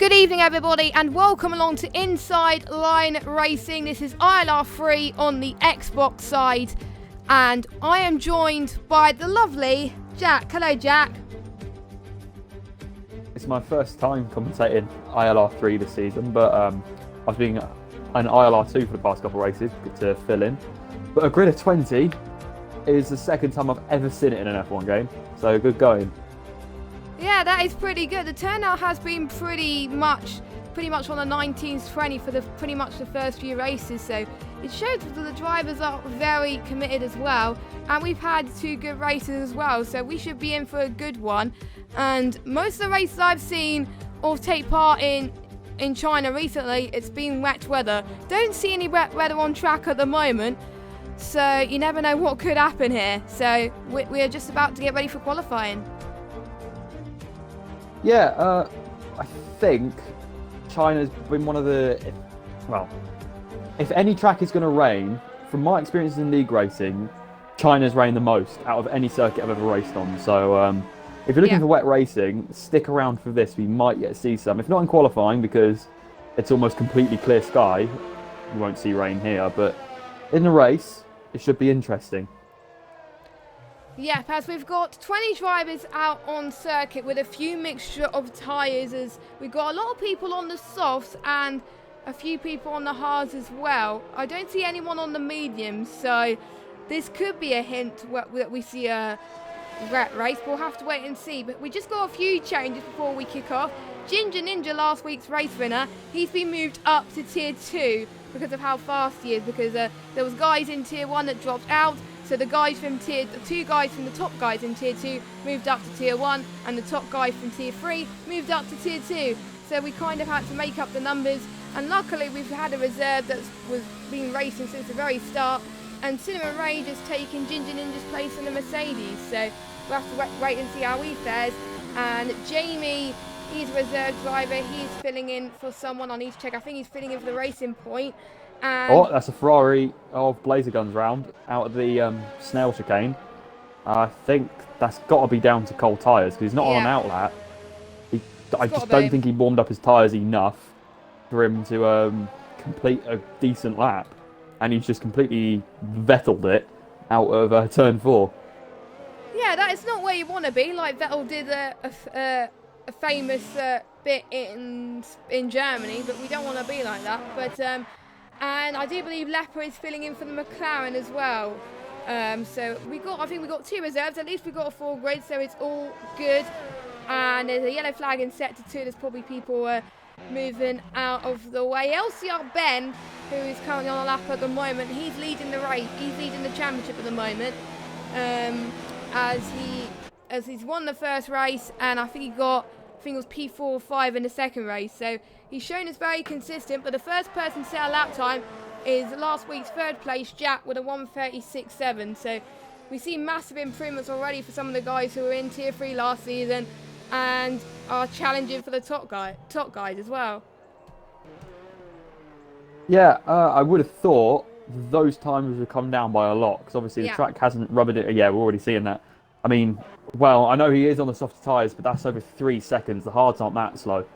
Good evening everybody and welcome along to Inside Line Racing. This is ILR3 on the Xbox side and I am joined by the lovely Jack. Hello Jack. It's my first time commentating ILR3 this season, but I've been an ILR2 for the past couple of races to fill in. But a grid of 20 is the second time I've ever seen it in an F1 game, so good going. Yeah, that is pretty good. The turnout has been pretty much on the 19-20 for pretty much the first few races, so it shows that the drivers are very committed as well, and we've had two good races as well, so we should be in for a good one. And most of the races I've seen or take part in China recently, it's been wet weather. Don't see any wet weather on track at the moment, so you never know what could happen here. So we're just about to get ready for qualifying. Yeah, I think China's been one of the... if any track is going to rain, from my experience in league racing, China's rained the most out of any circuit I've ever raced on. So if you're looking for wet racing, stick around for this. We might get to see some. If not in qualifying, because it's almost completely clear sky, you won't see rain here. But in the race, it should be interesting. Yeah, as we've got 20 drivers out on circuit with a few mixture of tyres, as we've got a lot of people on the softs and a few people on the hards as well. I don't see anyone on the mediums, so this could be a hint that we see a wet race. We'll have to wait and see, but we just got a few changes before we kick off. Ginger Ninja, last week's race winner, he's been moved up to tier 2 because of how fast he is, because there was guys in tier 1 that dropped out. So the guys from two guys from the top guys in tier 2 moved up to tier 1, and the top guy from tier 3 moved up to tier 2. So we kind of had to make up the numbers, and luckily we've had a reserve that was been racing since the very start, and Cinema Rage has taken Ginger Ninja's place in the Mercedes. So we'll have to wait and see how he fares. And Jamie, he's a reserve driver, he's filling in for someone. I need to check, I think he's filling in for the Racing Point. Oh, that's a Ferrari of Blazer Guns round out of the snail chicane. I think that's got to be down to cold tyres, because he's not on an outlap. I just don't think he warmed up his tyres enough for him to complete a decent lap. And he's just completely Vettel'd it out of turn 4. Yeah, that is not where you want to be. Like Vettel did a famous bit in Germany, but we don't want to be like that. But and I do believe Leper is filling in for the McLaren as well. So I think we got 2 reserves. At least we got a full grid, so it's all good. And there's a yellow flag in sector 2. There's probably people moving out of the way. LCR Ben, who is currently on a lap at the moment, he's leading the race. He's leading the championship at the moment. As he's won the first race, and I think it was P4 or 5 in the second race. So he's shown as very consistent, but the first person to set a lap time is last week's third place Jack with a 1:36.7. So we see massive improvements already for some of the guys who were in tier 3 last season and are challenging for the top guys as well. Yeah, I would have thought those times would come down by a lot, because obviously the track hasn't rubbered it. Yeah, we're already seeing that. I mean, well, I know he is on the soft tyres, but that's over 3 seconds. The hards aren't that slow.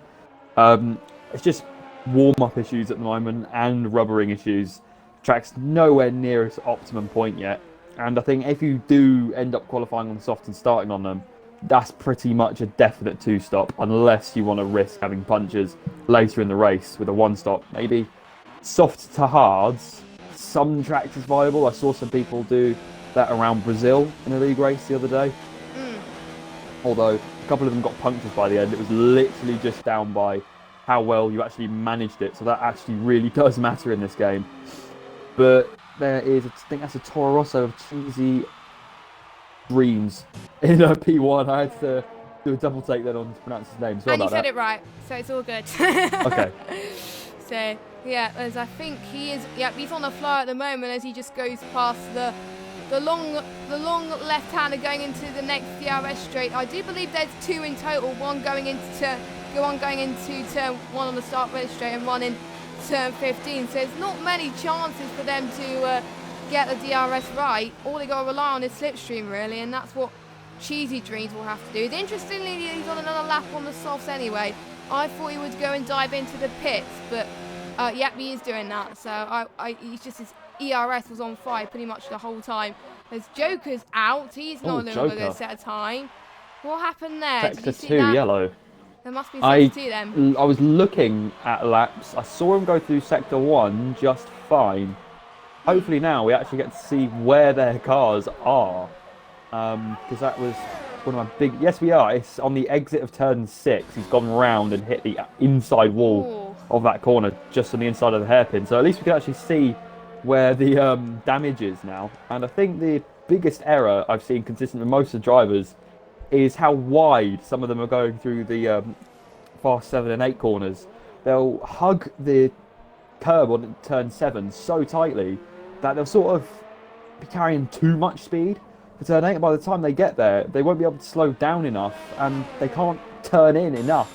It's just warm-up issues at the moment and rubbering issues. Track's nowhere near its optimum point yet. And I think if you do end up qualifying on the soft and starting on them, that's pretty much a definite 2-stop, unless you want to risk having punches later in the race with a 1-stop. Maybe soft to hards, some tracks is viable. I saw some people do that around Brazil in a league race the other day. Although a couple of them got punctures by the end. It was literally just down by how well you actually managed it. So that actually really does matter in this game. But there is, I think that's a Toro Rosso of Cheesy Dreams in a P1. I had to do a double take then on to pronounce his name. Sorry and about you said that. it right, so it's all good. Okay. So yeah, as I think he is. Yeah, he's on the flyer at the moment as he just goes past the long left-hander going into the next DRS straight. I do believe there's 2 in total. One going into turn 1 on the start red straight and one in turn 15. So there's not many chances for them to get the DRS right. All they got to rely on is slipstream really, and that's what Cheesy Dreams will have to do. Interestingly, he's on another lap on the softs anyway. I thought he would go and dive into the pits, but yep, he is doing that. So he's just his ERS was on fire pretty much the whole time. As Joker's out, he's no longer going to set a time. What happened there? Sector Did you see 2 that? yellow. There must be sector 2 then. I was looking at laps. I saw him go through sector 1 just fine. Hopefully now we actually get to see where their cars are. Because that was one of my big... Yes, we are. It's on the exit of turn 6. He's gone round and hit the inside wall of that corner, just on the inside of the hairpin. So at least we can actually see where the damage is now. And I think the biggest error I've seen consistent with most of the drivers is how wide some of them are going through the fast 7 and 8 corners. They'll hug the curb on turn 7 so tightly that they'll sort of be carrying too much speed for turn 8, and by the time they get there, they won't be able to slow down enough, and they can't turn in enough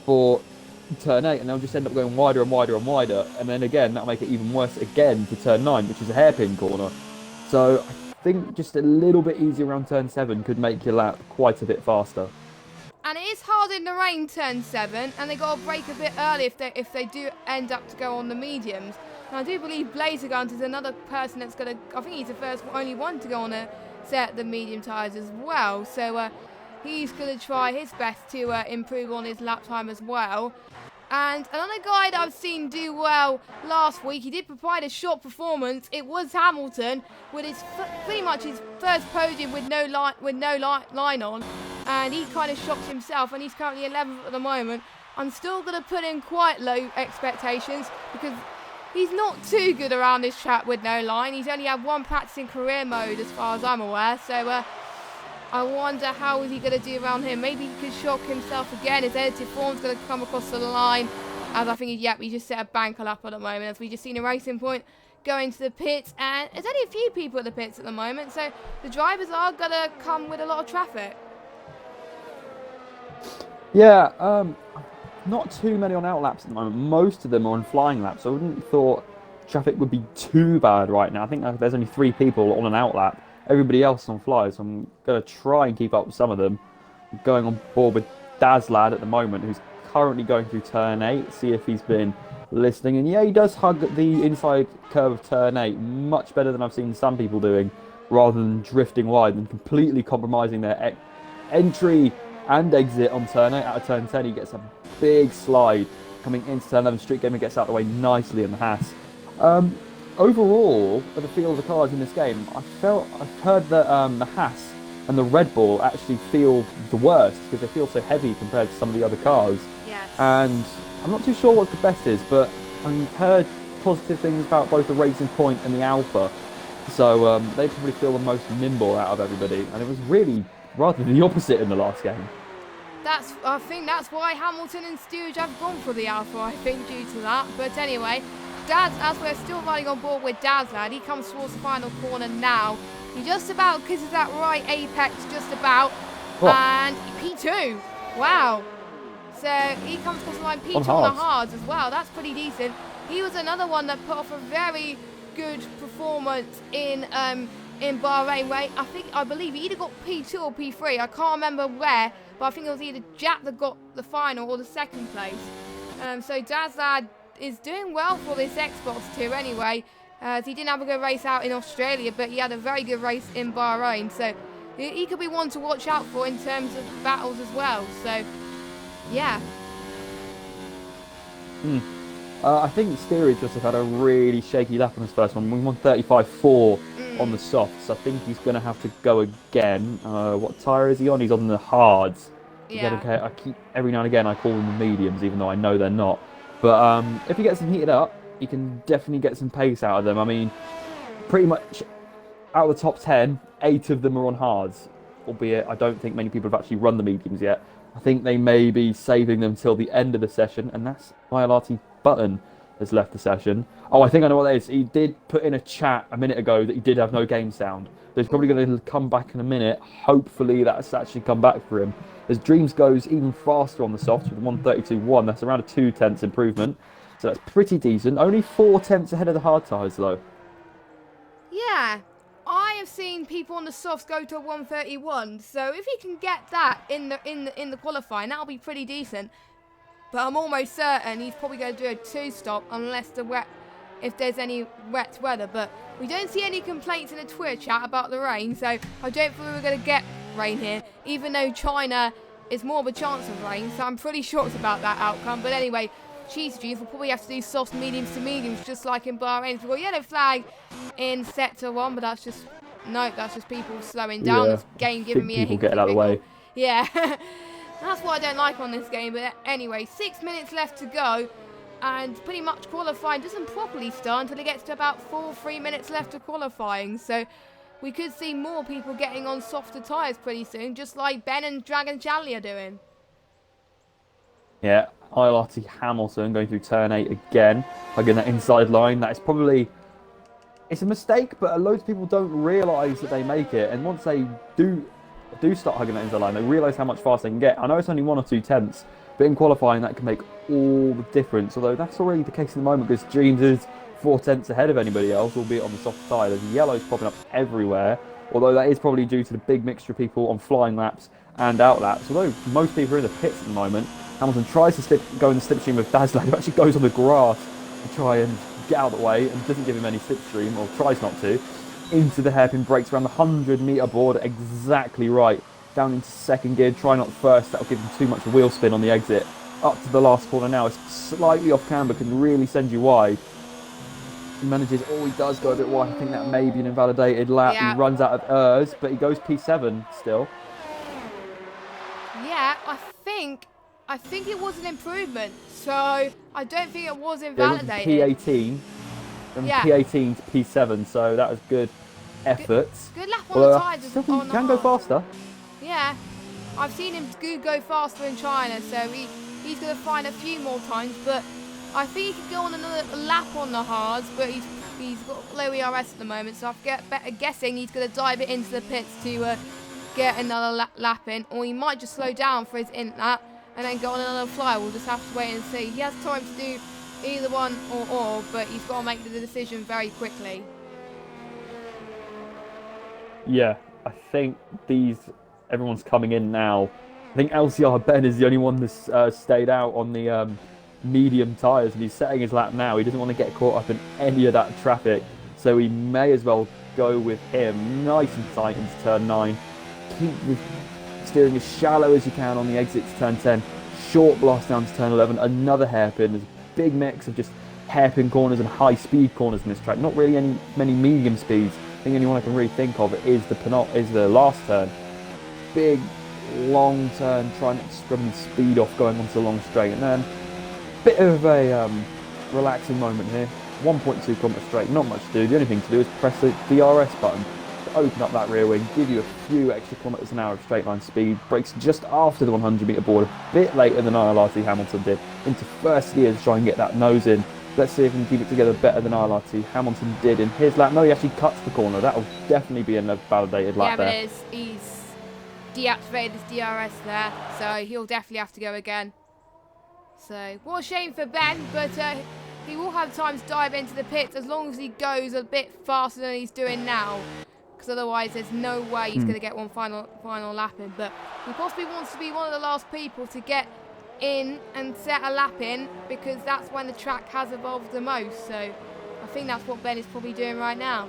for turn 8, and they'll just end up going wider and wider and wider, and then again, that'll make it even worse again for turn 9, which is a hairpin corner. So I think just a little bit easier around turn 7 could make your lap quite a bit faster. And it is hard in the rain, turn 7, and they got to brake a bit early if they do end up to go on the mediums. And I do believe Blazer Guns is another person that's going to, I think he's the only one to go on a set the medium tyres as well. So he's going to try his best to improve on his lap time as well. And another guy that I've seen do well last week, he did provide a short performance. It was Hamilton with his pretty much his first podium with no line on, and he kind of shocked himself. And he's currently 11th at the moment. I'm still going to put in quite low expectations because he's not too good around this track with no line. He's only had one practice in career mode as far as I'm aware. So I wonder how is he going to do around here. Maybe he could shock himself again. His edited form's going to come across the line. As I think, he just set a banker lap at the moment. As we just seen a Racing Point go into the pits. And there's only a few people at the pits at the moment. So the drivers are going to come with a lot of traffic. Yeah, not too many on out laps at the moment. Most of them are on flying laps. I wouldn't have thought traffic would be too bad right now. I think there's only 3 people on an out lap. Everybody else on flyers. So I'm going to try and keep up with some of them. I'm going on board with Dazlad at the moment, who's currently going through turn 8. See if he's been listening. And yeah, he does hug the inside curve of turn 8 much better than I've seen some people doing, rather than drifting wide and completely compromising their entry and exit on turn 8. Out of turn 10, he gets a big slide coming into turn 11. Street Gamer gets out of the way nicely in the Haas. Overall, for the feel of the cars in this game, I've heard that the Haas and the Red Bull actually feel the worst because they feel so heavy compared to some of the other cars. Yes. And I'm not too sure what the best is, but I've heard positive things about both the Racing Point and the Alpha. So they probably feel the most nimble out of everybody, and it was really rather the opposite in the last game. I think that's why Hamilton and Stewart have gone for the Alpha, I think, due to that. But anyway, as we're still running on board with Dazlad, he comes towards the final corner now. He just about kisses that right apex, just about. Oh. And P2. Wow. So he comes across the line P2 on the hards as well. That's pretty decent. He was another one that put off a very good performance in Bahrain, where I believe he either got P2 or P3. I can't remember where, but I think it was either Jack that got the final or the second place. So Dazlad is doing well for this Xbox 2 anyway, as he didn't have a good race out in Australia, but he had a very good race in Bahrain. So he could be one to watch out for in terms of battles as well. So, yeah. I think Steerage just had a really shaky lap on his first one. We won 35.4 on the softs. I think he's going to have to go again. What tyre is he on? He's on the hards. Yeah. Okay, I keep every now and again I call them the mediums, even though I know they're not. But if he gets them heated up, he can definitely get some pace out of them. I mean, pretty much out of the top 10, 8 of them are on hards. Albeit, I don't think many people have actually run the mediums yet. I think they may be saving them till the end of the session, and that's ILRT Button has left the session. Oh, I think I know what that is. He did put in a chat a minute ago that he did have no game sound. So he's probably going to come back in a minute. Hopefully that's actually come back for him. As Dreams goes even faster on the softs with 132.1. That's around a 2/10 improvement. So that's pretty decent. Only 4/10 ahead of the hard tyres though. Yeah. I have seen people on the softs go to a 131. So if he can get that in the qualifying, that'll be pretty decent. But I'm almost certain he's probably going to do a 2-stop if there's any wet weather. But we don't see any complaints in the Twitter chat about the rain, so I don't think we're going to get rain here, even though China is more of a chance of rain, so I'm pretty shocked about that outcome. But anyway, cheese juice will probably have to do soft mediums to mediums, just like in Bahrain. We've got yellow flag in sector 1, but that's just people slowing down. This game giving me a people getting out of the way. Yeah. That's what I don't like on this game. But anyway, 6 minutes left to go. And pretty much qualifying doesn't properly start until it gets to about 3 minutes left of qualifying. So we could see more people getting on softer tyres pretty soon, just like Ben and Dragon Charlie are doing. Yeah, ILRT Hamilton going through turn 8 again, hugging that inside line. That is probably... It's a mistake, but loads of people don't realise that they make it. And once they do start hugging that inside line, they realise how much faster they can get. I know it's only 1 or 2 tenths, but in qualifying that can make all the difference. Although that's already the case at the moment because Dreams is 4 tenths ahead of anybody else, albeit on the soft side. There's yellows popping up everywhere. Although that is probably due to the big mixture of people on flying laps and out laps. Although most people are in the pits at the moment, Hamilton tries to go in the slipstream with Dazzler, who actually goes on the grass to try and get out of the way and doesn't give him any slipstream, or tries not to. Into the hairpin brakes around the 100-metre board, exactly right. Down into second gear, try not first, that'll give him too much wheel spin on the exit. Up to the last corner now, it's slightly off camber, can really send you wide. He manages, he does go a bit wide. I think that may be an invalidated lap. Yeah. He runs out of ERS, but he goes P7 still. Yeah, I think it was an improvement, so I don't think it was invalidated. P18, from P18 to P7, so that was good effort. Good lap on the tyres. Still can go faster. Yeah, I've seen him go faster in China, so he's going to find a few more times, but I think he could go on another lap on the hards, but he's got low ERS at the moment, so I'm guessing he's going to dive it into the pits to get another lap in, or he might just slow down for his in lap and then go on another fly. We'll just have to wait and see. He has time to do either one or, but he's got to make the decision very quickly. Yeah, I think everyone's coming in now. I think LCR Ben is the only one that's stayed out on the medium tyres, and he's setting his lap now. He doesn't want to get caught up in any of that traffic, so he may as well go with him. Nice and tight into turn 9. Keep the steering as shallow as you can on the exit to turn 10. Short blast down to turn 11. Another hairpin. There's a big mix of just hairpin corners and high speed corners in this track. Not really many medium speeds. I think the only one I can really think of is the last turn. Big long turn, trying not to scrum the speed off going onto the long straight, and then a bit of a relaxing moment here. 1.2 kilometre straight, not much to do. The only thing to do is press the DRS button to open up that rear wing, give you a few extra kilometres an hour of straight line speed. Brakes just after the 100-metre board, a bit later than ILRT Hamilton did. Into first gear to try and get that nose in. Let's see if we can keep it together better than ILRT Hamilton did in his lap. No, he actually cuts the corner. That'll definitely be a validated lap there. Yeah, but he's deactivated his DRS there, so he'll definitely have to go again. So, what a shame for Ben, but he will have time to dive into the pits as long as he goes a bit faster than he's doing now, because otherwise there's no way he's going to get one final lap in. But he possibly wants to be one of the last people to get in and set a lap in, because that's when the track has evolved the most. So I think that's what Ben is probably doing right now.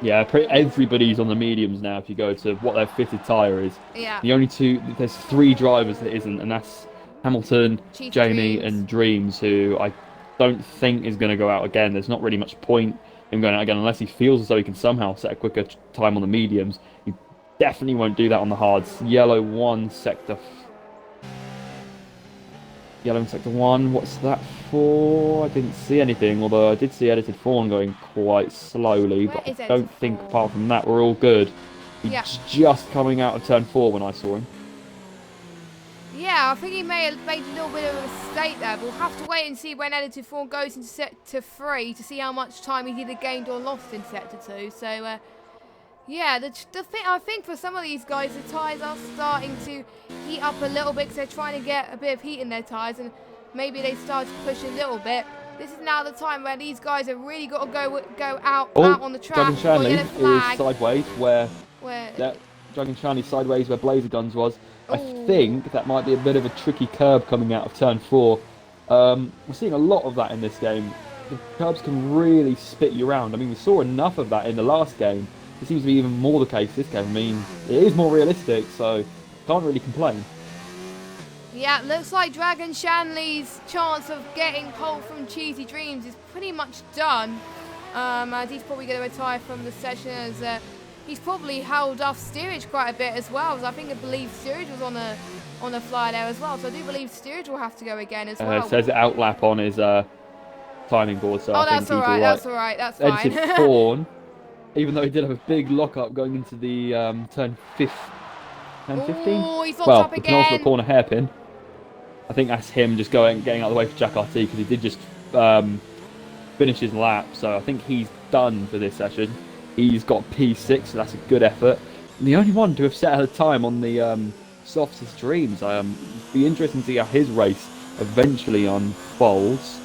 Yeah, everybody's on the mediums now if you go to what their fitted tyre is. Yeah. There's 3 drivers that isn't, and that's Hamilton, Jamie and Dreams, who I don't think is going to go out again. There's not really much point in going out again unless he feels as though he can somehow set a quicker time on the mediums. He definitely won't do that on the hards. Yellow in sector 1, what's that for? I didn't see anything, although I did see edited fawn going quite slowly, but I don't think apart from that we're all good. He's just coming out of turn 4 when I saw him. Yeah, I think he may have made a little bit of a mistake there, but we'll have to wait and see when edited fawn goes into sector 3 to see how much time he either gained or lost in sector 2. So, yeah, I think for some of these guys, the tyres are starting to heat up a little bit because they're trying to get a bit of heat in their tyres, and maybe they start to push a little bit. This is now the time where these guys have really got to go out on the track. Dragon Shanley is sideways where Dragon Shanley sideways where Blazer Guns was. I think that might be a bit of a tricky curb coming out of turn 4. We're seeing a lot of that in this game. The curbs can really spit you around. I mean, we saw enough of that in the last game. It seems to be even more the case this game. I mean, it is more realistic, so can't really complain. Yeah, looks like Dragon Shanley's chance of getting pole from Cheesy Dreams is pretty much done. As he's probably going to retire from the session, as he's probably held off steerage quite a bit as well. So I believe steerage was on a fly there as well. So I do believe steerage will have to go again as well. It says outlap on his timing board, so I think he's all right. That's all right. That's fine. Exited Fawn, even though he did have a big lockup going into the turn 15. Oh, he's on well, top the again. penultimate corner hairpin. I think that's him just getting out of the way for Jack RT, because he did just finish his lap. So I think he's done for this session. He's got P6, so that's a good effort. And the only one to have set a time on the softest dreams. Be interesting to see how his race eventually unfolds.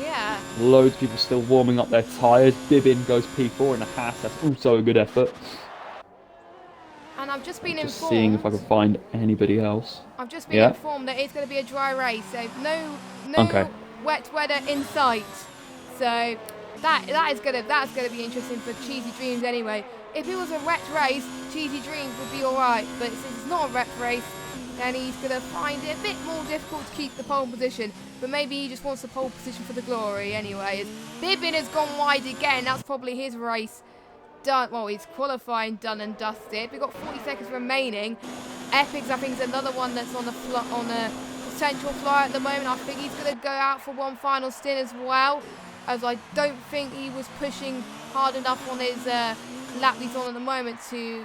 Yeah. Loads of people still warming up their tyres. Bibbin goes P4 in a Haas. That's also a good effort. And I've just been informed. Seeing if I can find anybody else. I've just been informed that it's going to be a dry race, so no wet weather in sight. So that's going to be interesting for Cheesy Dreams anyway. If it was a wet race, Cheesy Dreams would be all right. But since it's not a wet race, then he's going to find it a bit more difficult to keep the pole position. But maybe he just wants the pole position for the glory anyway. As Bibbin has gone wide again, that's probably his race done. Well, he's qualifying done and dusted. We've got 40 seconds remaining. Epics, I think, is another one that's on a potential fly at the moment. I think he's going to go out for one final stint as well, as I don't think he was pushing hard enough on his lap he's on at the moment to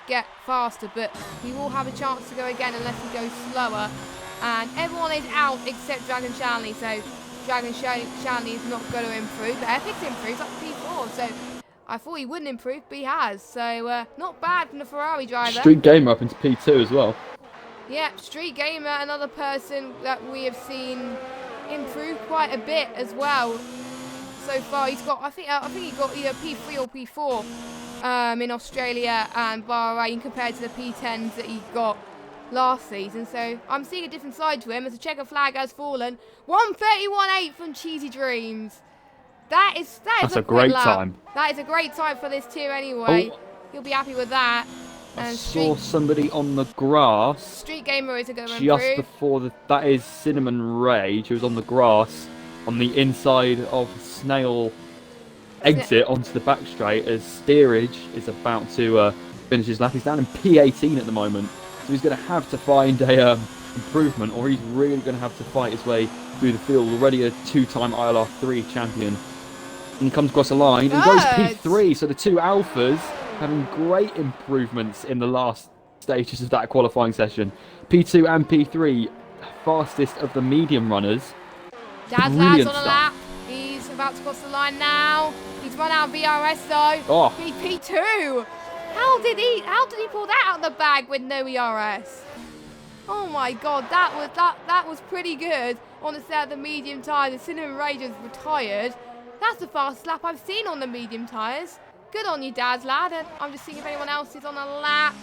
get faster, but he will have a chance to go again unless he goes slower. And everyone is out except Dragon Shanley, so Dragon Shanley is not going to improve. But Epic's improved up to P4, so I thought he wouldn't improve, but he has. So not bad from the Ferrari driver. Street Gamer up into P2 as well. Yeah, Street Gamer, another person that we have seen improve quite a bit as well. So far, he's got, I think he got either P3 or P4 in Australia and Bahrain compared to the P10s that he got last season. So I'm seeing a different side to him as the checker flag has fallen. 1:31.8 from Cheesy Dreams. That's a great time. That is a great time for this tier anyway. Oh. He'll be happy with that. And I saw somebody on the grass. Street Gamer is going to improve. Just before that is Cinnamon Rage, who was on the grass on the inside of Snail exit onto the back straight as Steerage is about to finish his lap. He's down in P18 at the moment, so he's going to have to find a improvement, or he's really going to have to fight his way through the field. Already a two-time ILR3 champion. And he comes across the line and goes P3, so the two Alphas having great improvements in the last stages of that qualifying session. P2 and P3, fastest of the medium runners. Dad's on a lap. He's about to cross the line now. He's run out of VRS though. Oh. P2. How did he pull that out of the bag with no ERS? Oh my god, that was pretty good on the set of the medium tyres. The Cinnamon Rage has retired. That's the fastest lap I've seen on the medium tyres. Good on you, Dad's lad. And I'm just seeing if anyone else is on a lap.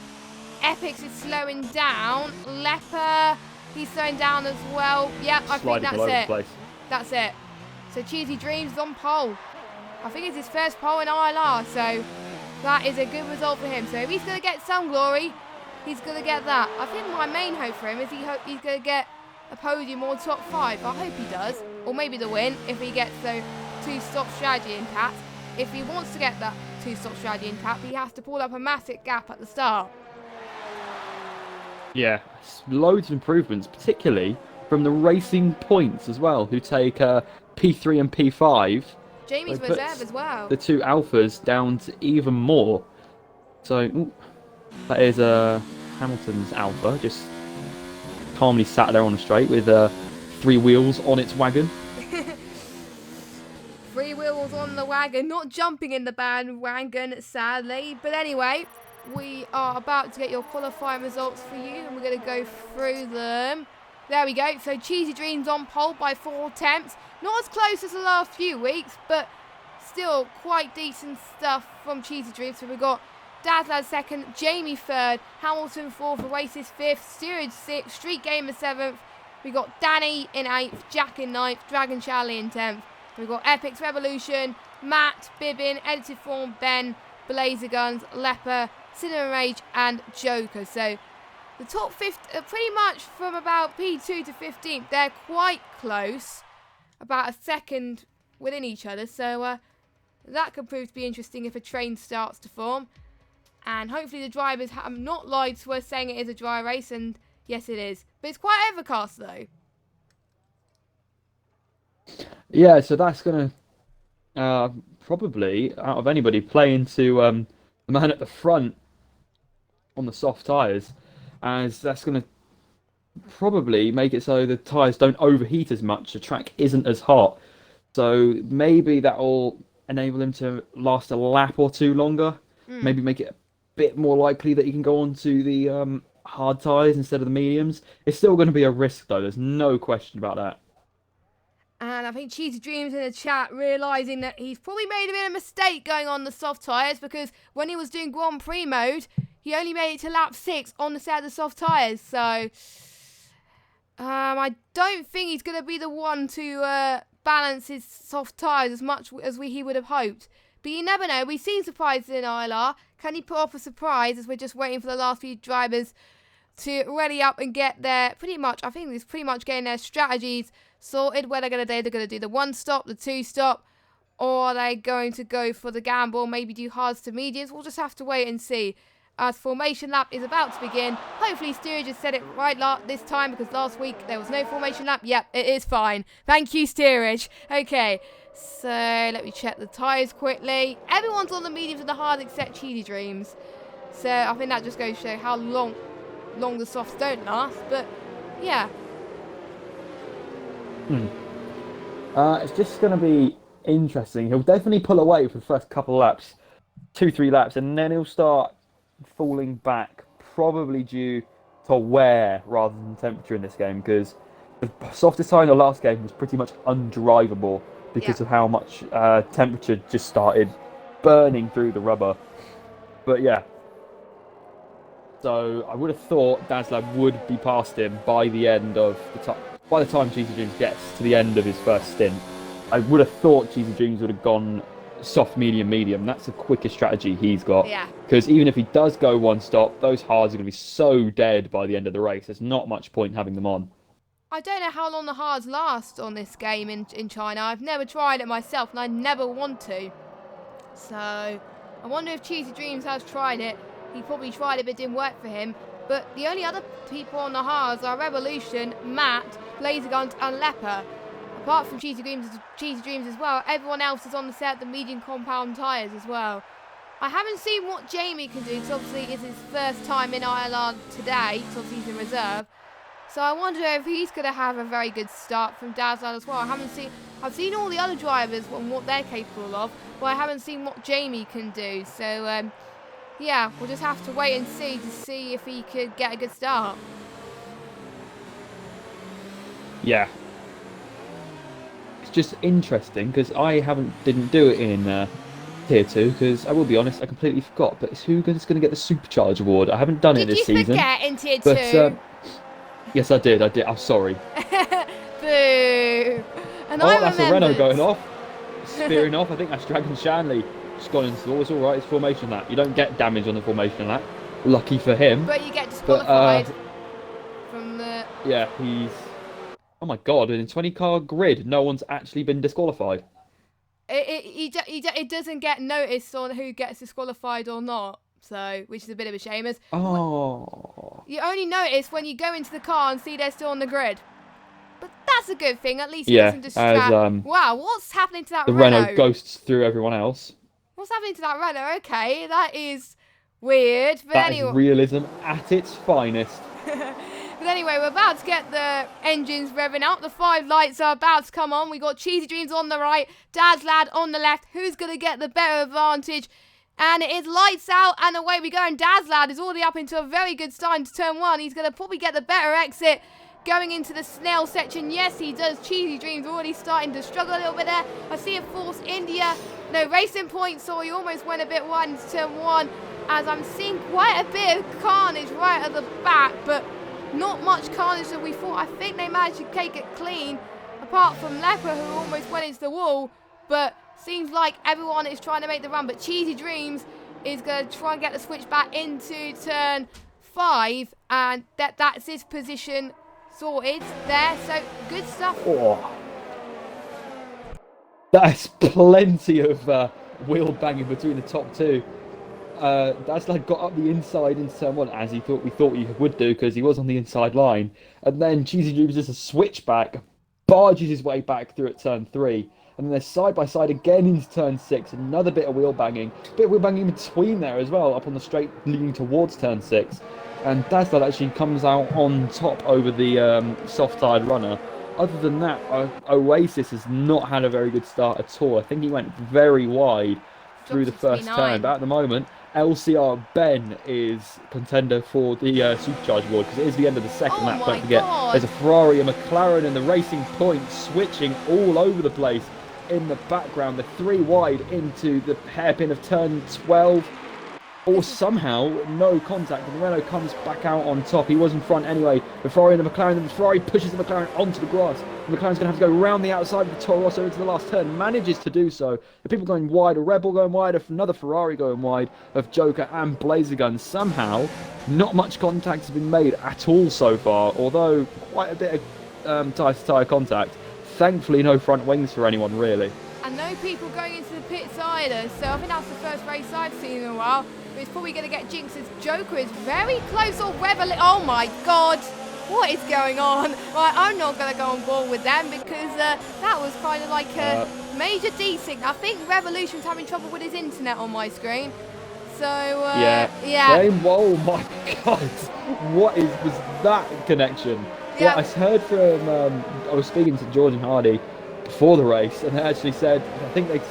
Epics is slowing down. Leper, he's slowing down as well. Yep, I think that's it. That's it. So Cheesy Dreams is on pole. I think it's his first pole in ILR, so that is a good result for him. So if he's going to get some glory, he's going to get that. I think my main hope for him is he's going to get a podium or top 5. I hope he does. Or maybe the win if he gets the 2-stop strategy intact. If he wants to get that 2-stop strategy intact, he has to pull up a massive gap at the start. Yeah, loads of improvements, particularly from the racing points as well, who take P3 and P5. Jamie's reserve as well. The two Alphas down to even more. So that is Hamilton's Alpha, just calmly sat there on the straight with 3 wheels on its wagon. 3 wheels on the wagon, not jumping in the bandwagon, sadly. But anyway, we are about to get your qualifying results for you, and we're going to go through them. There we go. So Cheesy Dreams on pole by 4 attempts. Not as close as the last few weeks, but still quite decent stuff from Cheesy Dreams. So we've got Dazzler second, Jamie third, Hamilton fourth, Oasis fifth, Steerage sixth, Street Gamer seventh. We got Danny in eighth, Jack in ninth, Dragon Charlie in 10th. We've got Epic's Revolution, Matt, Bibbin, Edited Form, Ben, Blazer Guns, Leper, Cinema Rage, and Joker. So the top 50, pretty much from about P2 to 15th, they're quite close, about a second within each other. So that could prove to be interesting if a train starts to form. And hopefully the drivers have not lied to us saying it is a dry race, and yes it is. But it's quite overcast though. Yeah, so that's going to probably, out of anybody, play into the man at the front on the soft tyres, as that's going to probably make it so the tyres don't overheat as much, the track isn't as hot. So maybe that will enable him to last a lap or two longer. Maybe make it a bit more likely that he can go on to the hard tyres instead of the mediums. It's still going to be a risk though, there's no question about that. And I think Cheesy Dreams in the chat realising that he's probably made a bit of a mistake going on the soft tyres, because when he was doing Grand Prix mode, he only made it to lap 6 on the set of the soft tyres. So I don't think he's going to be the one to balance his soft tyres as much as he would have hoped. But you never know. We've seen surprises in ILR. Can he put off a surprise as we're just waiting for the last few drivers to ready up and get their I think it's pretty much getting their strategies sorted, where they're going to do the 1 stop, the 2 stop, or are they going to go for the gamble, maybe do hards to mediums? We'll just have to wait and see. As formation lap is about to begin. Hopefully Steerage has said it right this time, because last week there was no formation lap. Yep, it is fine. Thank you, Steerage. Okay, so let me check the tyres quickly. Everyone's on the mediums and the hards except Cheesy Dreams. So I think that just goes to show how long the softs don't last. But yeah. It's just going to be interesting. He'll definitely pull away for the first couple of laps, 2-3 laps, and then he'll start falling back, probably due to wear rather than temperature in this game, because the softest tyre in the last game was pretty much undrivable because of how much temperature just started burning through the rubber. But yeah, so I would have thought Dazzler would be past him by the end of by the time Cheesy Dreams gets to the end of his first stint. I would have thought Cheesy Dreams would have gone soft, medium, medium. That's the quickest strategy he's got. Yeah. Because even if he does go 1 stop, those hards are going to be so dead by the end of the race. There's not much point having them on. I don't know how long the hards last on this game in China. I've never tried it myself, and I never want to. So I wonder if Cheesy Dreams has tried it. He probably tried it, but it didn't work for him. But the only other people on the hards are Revolution, Matt, Blazer Guns, and Leper. Apart from Cheesy Dreams as well, everyone else is on the set of the medium compound tyres as well. I haven't seen what Jamie can do, because obviously it's his first time in ILR today, so obviously he's in reserve. So I wonder if he's going to have a very good start from Dazzler as well. I've seen all the other drivers and what they're capable of, but I haven't seen what Jamie can do. So yeah, we'll just have to wait and see if he could get a good start. Yeah. It's just interesting, because I didn't do it in Tier 2, because I will be honest, I completely forgot. But it's who's going to get the Supercharge award? I haven't done it this season. Did you forget in Tier 2? Yes, I did. I'm sorry. Boo. And oh, that's a Renault going off. Spearing off. I think that's Dragon Shanley. Just gone into the wall. It's all right. It's formation lap. You don't get damage on the formation lap. Lucky for him. But you get disqualified from the... Yeah, he's... Oh my god, in a 20-car grid, no one's actually been disqualified. It doesn't get noticed on who gets disqualified or not, so which is a bit of a shame. You only notice when you go into the car and see they're still on the grid. But that's a good thing, at least it doesn't distract. Wow, what's happening to that Renault? The Renault ghosts through everyone else. What's happening to that Renault? Okay, that is weird. But that is realism at its finest. But anyway, we're about to get the engines revving up. The 5 lights are about to come on. We got Cheesy Dreams on the right, Dazzlad on the left. Who's going to get the better advantage? And it is lights out and away we go. And Dazzlad is already up into a very good start into turn 1. He's going to probably get the better exit going into the snail section. Yes, he does. Cheesy Dreams already starting to struggle a little bit there. I see a Force India. No, Racing Point, so he almost went a bit wide into turn 1. as I'm seeing quite a bit of carnage right at the back, but not much carnage that we thought. I think they managed to take it clean, apart from Leper, who almost went into the wall, but seems like everyone is trying to make the run, but Cheesy Dreams is going to try and get the switch back into turn 5, and that's his position sorted there, so good stuff. Oh. That's plenty of wheel banging between the top two. That's like got up the inside into turn 1, as we thought he would do, because he was on the inside line, and then Cheesy Dreams does a switchback, barges his way back through at turn 3, and then they're side by side again into turn 6. Another bit of wheel banging, in between there as well, up on the straight leading towards turn 6, and Dazzler actually comes out on top over the soft tired runner. Other than that, Oasis has not had a very good start at all. I think he went very wide through the first turn, but at the moment LCR Ben is contender for the Supercharge Award, because it is the end of the second lap. Don't forget, there's a Ferrari, a McLaren, and the Racing Point switching all over the place in the background. The 3 wide into the hairpin of turn 12, or somehow no contact, and the Renault comes back out on top. He was in front anyway. The Ferrari and the McLaren, and the Ferrari pushes the McLaren onto the grass. The McLaren's going to have to go around the outside of the Toro Rosso into the last turn, manages to do so. The people going wide, a Rebel going wide, another Ferrari going wide, of Joker and Blazer Gun. Somehow, not much contact has been made at all so far, although quite a bit of tyre-to-tyre contact. Thankfully, no front wings for anyone, really. And no people going into the pits either, so I think that's the first race I've seen in a while. But it's probably going to get jinxed as Joker is very close, or oh my god, what is going on? Right, I'm not going to go on board with them, because that was kind of like a major desync. I think Revolution's having trouble with his internet on my screen. So, yeah. Same. Oh my god, what was that connection? Yeah, I heard from, I was speaking to George and Hardy before the race, and they actually said, I think they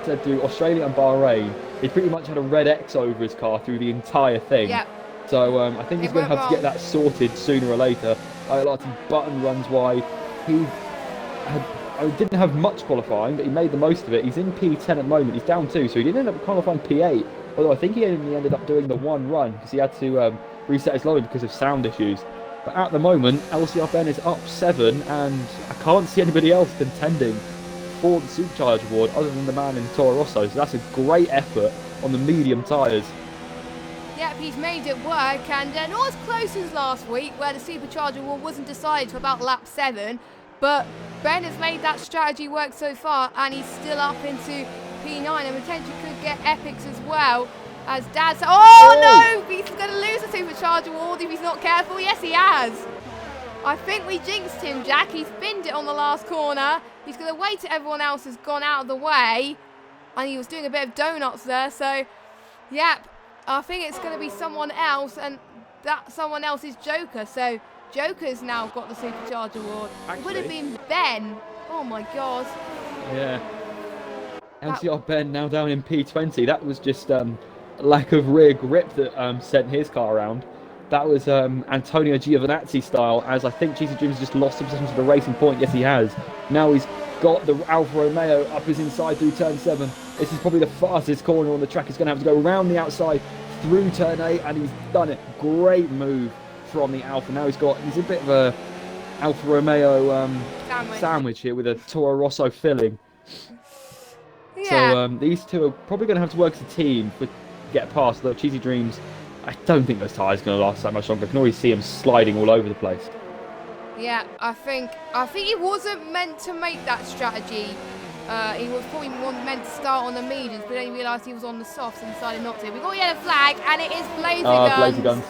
said to Australia and Bahrain, he pretty much had a red X over his car through the entire thing. Yep. So I think he's going to have to get that sorted sooner or later. ILR3 Button runs wide. He didn't have much qualifying, but he made the most of it. He's in P10 at the moment. He's down 2, so he didn't end up qualifying P8. Although I think he only ended up doing the 1 run, because he had to reset his loading because of sound issues. But at the moment, LCR Ben is up 7, and I can't see anybody else contending for the Supercharge Award other than the man in Toro Rosso. So that's a great effort on the medium tyres. Yep, he's made it work, and not as close as last week, where the Supercharge Award wasn't decided for about lap 7. But Ben has made that strategy work so far, and he's still up into P9, and potentially could get epics as well. As Dad said, no, he's going to lose the Supercharge Award if he's not careful. Yes, he has. I think we jinxed him, Jack. He's binned it on the last corner. He's going to wait till everyone else has gone out of the way. And he was doing a bit of donuts there. So, yep, I think it's going to be someone else. And that someone else is Joker. So, Joker's now got the Supercharge Award. Actually, it would have been Ben. Oh, my God. Yeah. LCR Ben now down in P20. That was just lack of rear grip that sent his car around. That was Antonio Giovinazzi style, as I think Cheesy Dreams just lost the position to the Racing Point. Yes, he has. Now he's got the Alfa Romeo up his inside through turn 7. This is probably the fastest corner on the track. He's going to have to go around the outside through turn 8, and he's done it. Great move from the Alfa. Now he's a bit of a Alfa Romeo sandwich here with a Toro Rosso filling. Yeah. So these two are probably going to have to work as a team to get past. Though Cheesy Dreams, I don't think those tyres are going to last that much longer. I can always see him sliding all over the place. Yeah, I think he wasn't meant to make that strategy. He was probably meant to start on the mediums, but then he realised he was on the softs and decided not to. We got a yellow flag, and it is Blazer Guns,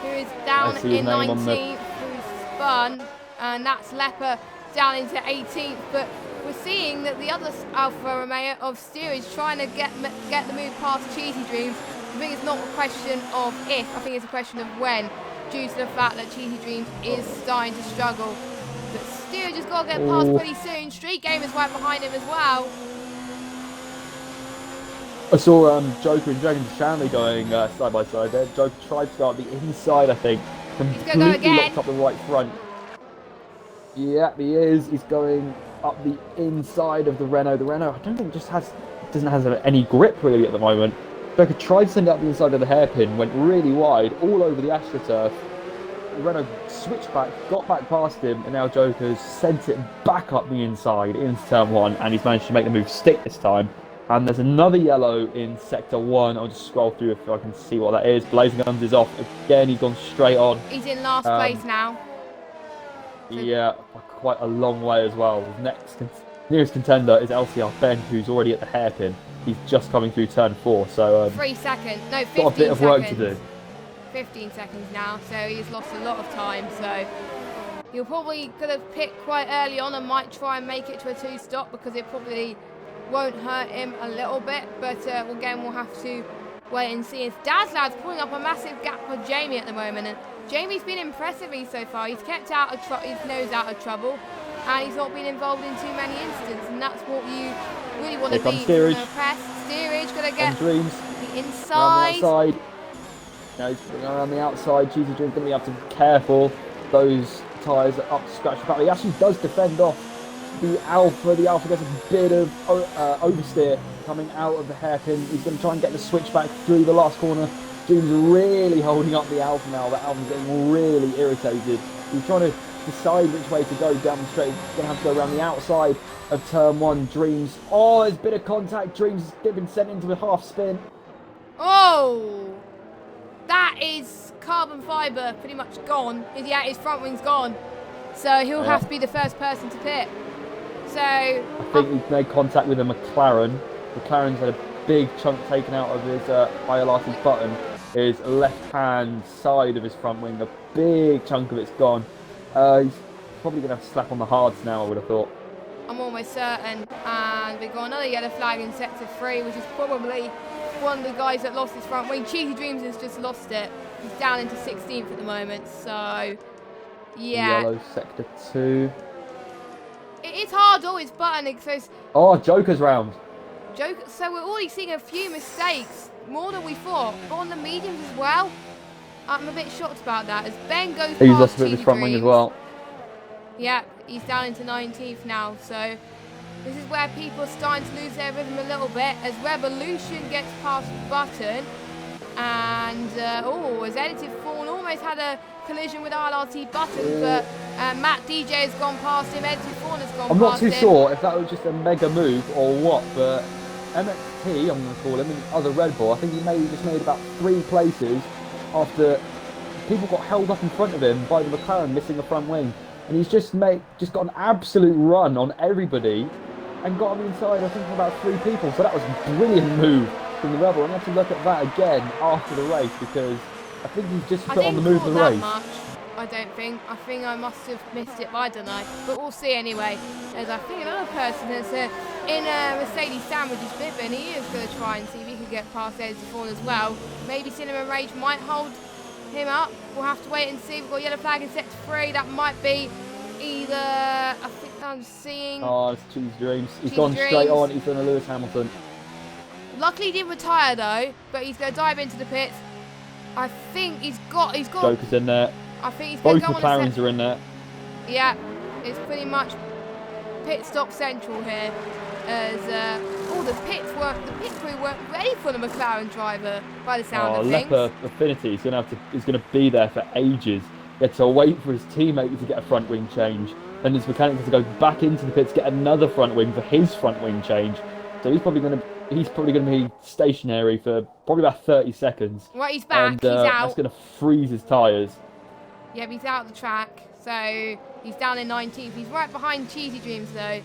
who is down in 19th, who's spun, and that's Leper down into 18th. But we're seeing that the other Alfa Romeo of steerage trying to get the move past Cheesy Dreams. I think it's not a question of if, I think it's a question of when, due to the fact that Cheesy Dreams is starting to struggle. But steerage has got to get past pretty soon. Street Game is right behind him as well. I saw Joker and Dragon Shanley going side by side there. Joker tried to go up the inside, I think. He's going to go again. Locked up the right front. Yeah, he is. He's going up the inside of the Renault. The Renault, I don't think doesn't have any grip really at the moment. Becker tried to send it up the inside of the hairpin, went really wide, all over the AstroTurf. Renault switched back, got back past him, and now Joker's sent it back up the inside into turn 1, and he's managed to make the move stick this time. And there's another yellow in sector 1. I'll just scroll through if I can see what that is. Blazing Guns is off again. He's gone straight on. He's in last place now. Yeah, quite a long way as well. Nearest contender is LCR Ben, who's already at the hairpin. He's just coming through turn 4, so 3 seconds. No, 15 got a bit of work to do. 15 seconds now, so he's lost a lot of time. So he'll probably could have picked quite early on and might try and make it to a 2-stop because it probably won't hurt him a little bit. But again, we'll have to wait and see. It's Daslad's pulling up a massive gap with Jamie at the moment, and Jamie's been impressive so far. He's kept his nose out of trouble, and he's not been involved in too many incidents, and that's what you really want to be. Steerage. Steerage, gonna get Dreams. the inside. Around the outside. Now he's going around the outside. Cheesy Dream's going to have to be careful. Those tyres are up to scratch. In fact, he actually does defend off the Alpha. The Alpha gets a bit of oversteer coming out of the hairpin. He's going to try and get the switch back through the last corner. Dream's really holding up the Alpha now. The Alpha's getting really irritated. He's trying to decide which way to go down the straight. He's going to have to go around the outside of turn 1. Dreams. Oh, there's a bit of contact. Dreams has been sent into a half spin. Oh, that is carbon fibre pretty much gone. Yeah, his front wing's gone. So he'll have to be the first person to pit. So I think he's made contact with a McLaren. McLaren's had a big chunk taken out of his ILR3 button. His left-hand side of his front wing, a big chunk of it's gone. He's probably going to have to slap on the hards now, I would have thought. I'm almost certain. And we've got another yellow flag in sector 3, which is probably one of the guys that lost his front wing. Cheesy Dreams has just lost it. He's down into 16th at the moment. So, yeah. Yellow sector 2. It's hard always buttoning. Oh, Joker's round. So we're already seeing a few mistakes, more than we thought. But on the mediums as well. I'm a bit shocked about that. As Ben goes past He's lost a bit of Cheesy his front wing as well. Yeah, he's down into 19th now. So this is where people are starting to lose their rhythm a little bit as Revolution gets past Button. And, as Edited Fawn almost had a collision with ILRT Button, but Matt DJ has gone past him, Edited Fawn has gone past him. I'm not too sure if that was just a mega move or what, but MXT, I'm going to call him, and other Red Bull, I think he just made about 3 places after people got held up in front of him by the McLaren missing the front wing. And he's just got an absolute run on everybody and got on the inside, I think, for about 3 people. So that was a brilliant move from the Rebel. I'm going to have to look at that again after the race because I think he's just put on the move of the race. Much. I don't think. I think I must have missed it, but I don't know. But we'll see anyway. As I think another person that's in Mercedes Sandwich's bib, and he is going to try and see if he can get past Edited Fawn as well. Maybe Cinema Rage might hold him up. We'll have to wait and see. We've got yellow flag in sector 3. That might be either. I think I'm seeing. Oh, it's Cheesy Dreams. He's gone straight on. He's done a Lewis Hamilton. Luckily, he didn't retire though, but he's going to dive into the pits. I think he's got. Joker's in there. I think he's both going to go McLarens are in there. Yeah, it's pretty much pit stop central here. As the pit crew weren't ready for the McLaren driver by the sound of things. Leper Affinity is going to be there for ages. He had to wait for his teammate to get a front wing change. Then his mechanic has to go back into the pits, get another front wing for his front wing change. So he's probably going to be stationary for probably about 30 seconds. Right, he's back. And, he's out. That's going to freeze his tyres. Yeah, he's out of the track. So he's down in 19th. He's right behind Cheesy Dreams though.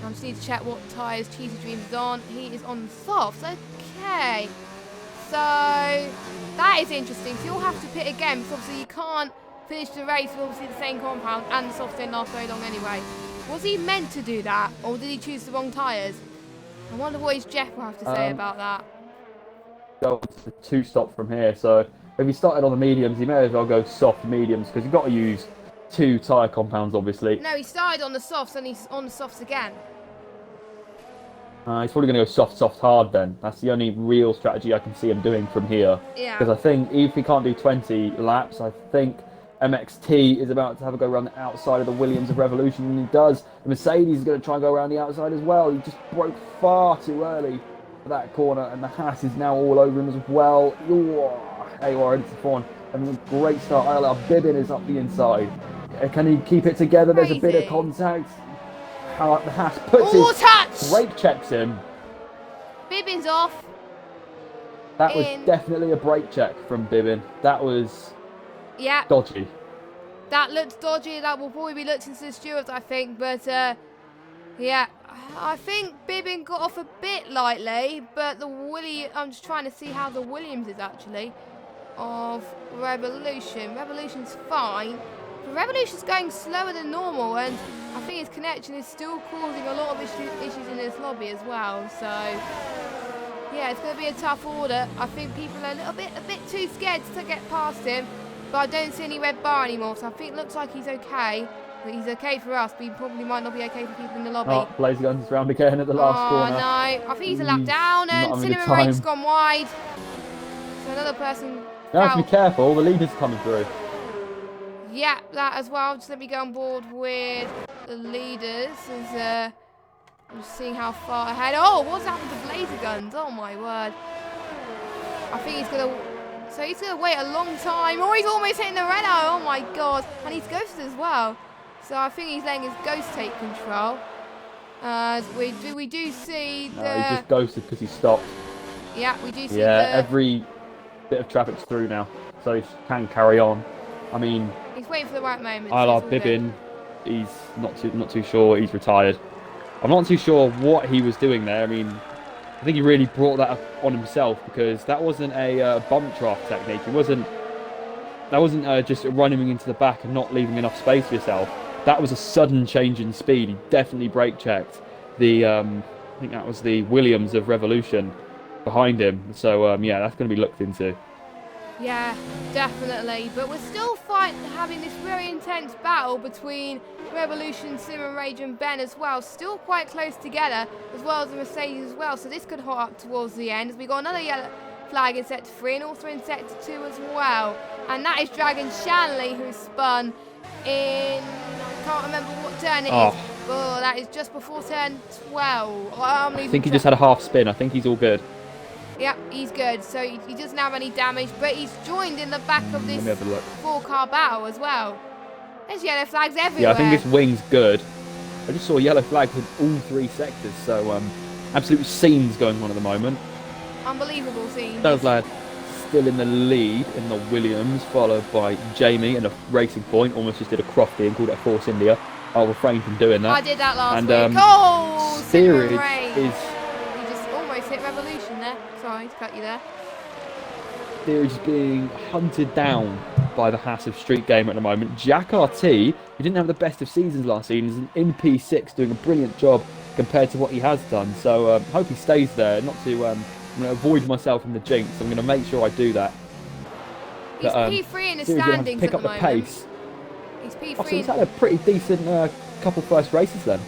I just need to check what tyres Cheesy Dreams is on. He is on the softs. Okay. So that is interesting. So you'll have to pit again because obviously you can't finish the race with obviously the same compound and the softs don't last very long anyway. Was he meant to do that or did he choose the wrong tyres? I wonder what his Jeff will have to say about that. Go to 2-stop from here. So if he started on the mediums, he may as well go soft mediums because you've got to use 2 tyre compounds, obviously. No, he started on the softs and he's on the softs again. He's probably going to go soft, soft, hard then. That's the only real strategy I can see him doing from here. Yeah. Because I think if he can't do 20 laps, I think MXT is about to have a go around the outside of the Williams of Revolution, and he does. The Mercedes is going to try and go around the outside as well. He just broke far too early. that corner, and the Haas is now all over him as well. AOR into the front. And a great start. ILR Bibbin is up the inside. Can he keep it together? There's a bit of contact. The Haas puts his touch! brake checks him. Bibbin's off. That was definitely a brake check from Bibbin. That was dodgy. That looked dodgy. That will probably be looked into the stewards, I think. But, yeah, I think Bibbin got off a bit lightly. But I'm just trying to see how the Williams is actually of Revolution. Revolution's fine. But Revolution's going slower than normal. And I think his connection is still causing a lot of issues in this lobby as well. So, yeah, it's going to be a tough order. I think people are a bit too scared to get past him. But I don't see any red bar anymore, so I think it looks like he's okay. But he's okay for us, but he probably might not be okay for people in the lobby. Oh, Blazer Guns round again at the last corner. Oh, no. I think he's a lap down, and Cinema Rake's gone wide. So another person... You have to be careful, the leader's coming through. Yeah, that as well. Just let me go on board with the leaders. As, I'm just seeing how far ahead. Oh, what's happened to Blazer Guns? Oh, my word. I think he's going to... So he's going to wait a long time. Oh, he's almost hitting the Renault. Oh, my God. And he's ghosted as well. So I think he's letting his ghost take control. We do see the... No, he just ghosted because he stopped. Yeah, we do see every bit of traffic's through now. So he can carry on. I mean... He's waiting for the right moment. ILR Bibbin, he's not too sure. He's retired. I'm not too sure what he was doing there. I mean... I think he really brought that up on himself because that wasn't a bump draft technique. That wasn't just running into the back and not leaving enough space for yourself. That was a sudden change in speed. He definitely brake checked I think that was the Williams of Revolution behind him. So yeah, that's going to be looked into. Yeah, definitely. But we're still having this very intense battle between Revolution, Sim and Rage and Ben as well. Still quite close together, as well as the Mercedes as well. So this could hot up towards the end. As we got another yellow flag in sector 3 and also in sector 2 as well. And that is Dragon Shanley who spun in... I can't remember what turn it is. Oh, that is just before turn 12. I think he just had a half spin. I think he's all good. Yep, he's good. So he doesn't have any damage, but he's joined in the back of this 4-car battle as well. There's yellow flags everywhere. Yeah, I think this wing's good. I just saw yellow flags in all 3 sectors, so absolute scenes going on at the moment. Unbelievable scenes. Those lads still in the lead in the Williams, followed by Jamie and a Racing Point. Almost just did a Crofty and called it a Force India. I'll refrain from doing that. I did that last week. Oh, Steerage is... Hit Revolution there. Sorry to cut you there. Steerage is being hunted down by the Haas of Street Gamer at the moment. Jack RT, who didn't have the best of seasons last season, is in P6 doing a brilliant job compared to what he has done. So hope he stays there. Not to, I'm going to avoid myself from the jinx. I'm going to make sure I do that. He's P3 in the standings pick at the up the moment. pace. He's P3. So he's had a pretty decent couple first races then.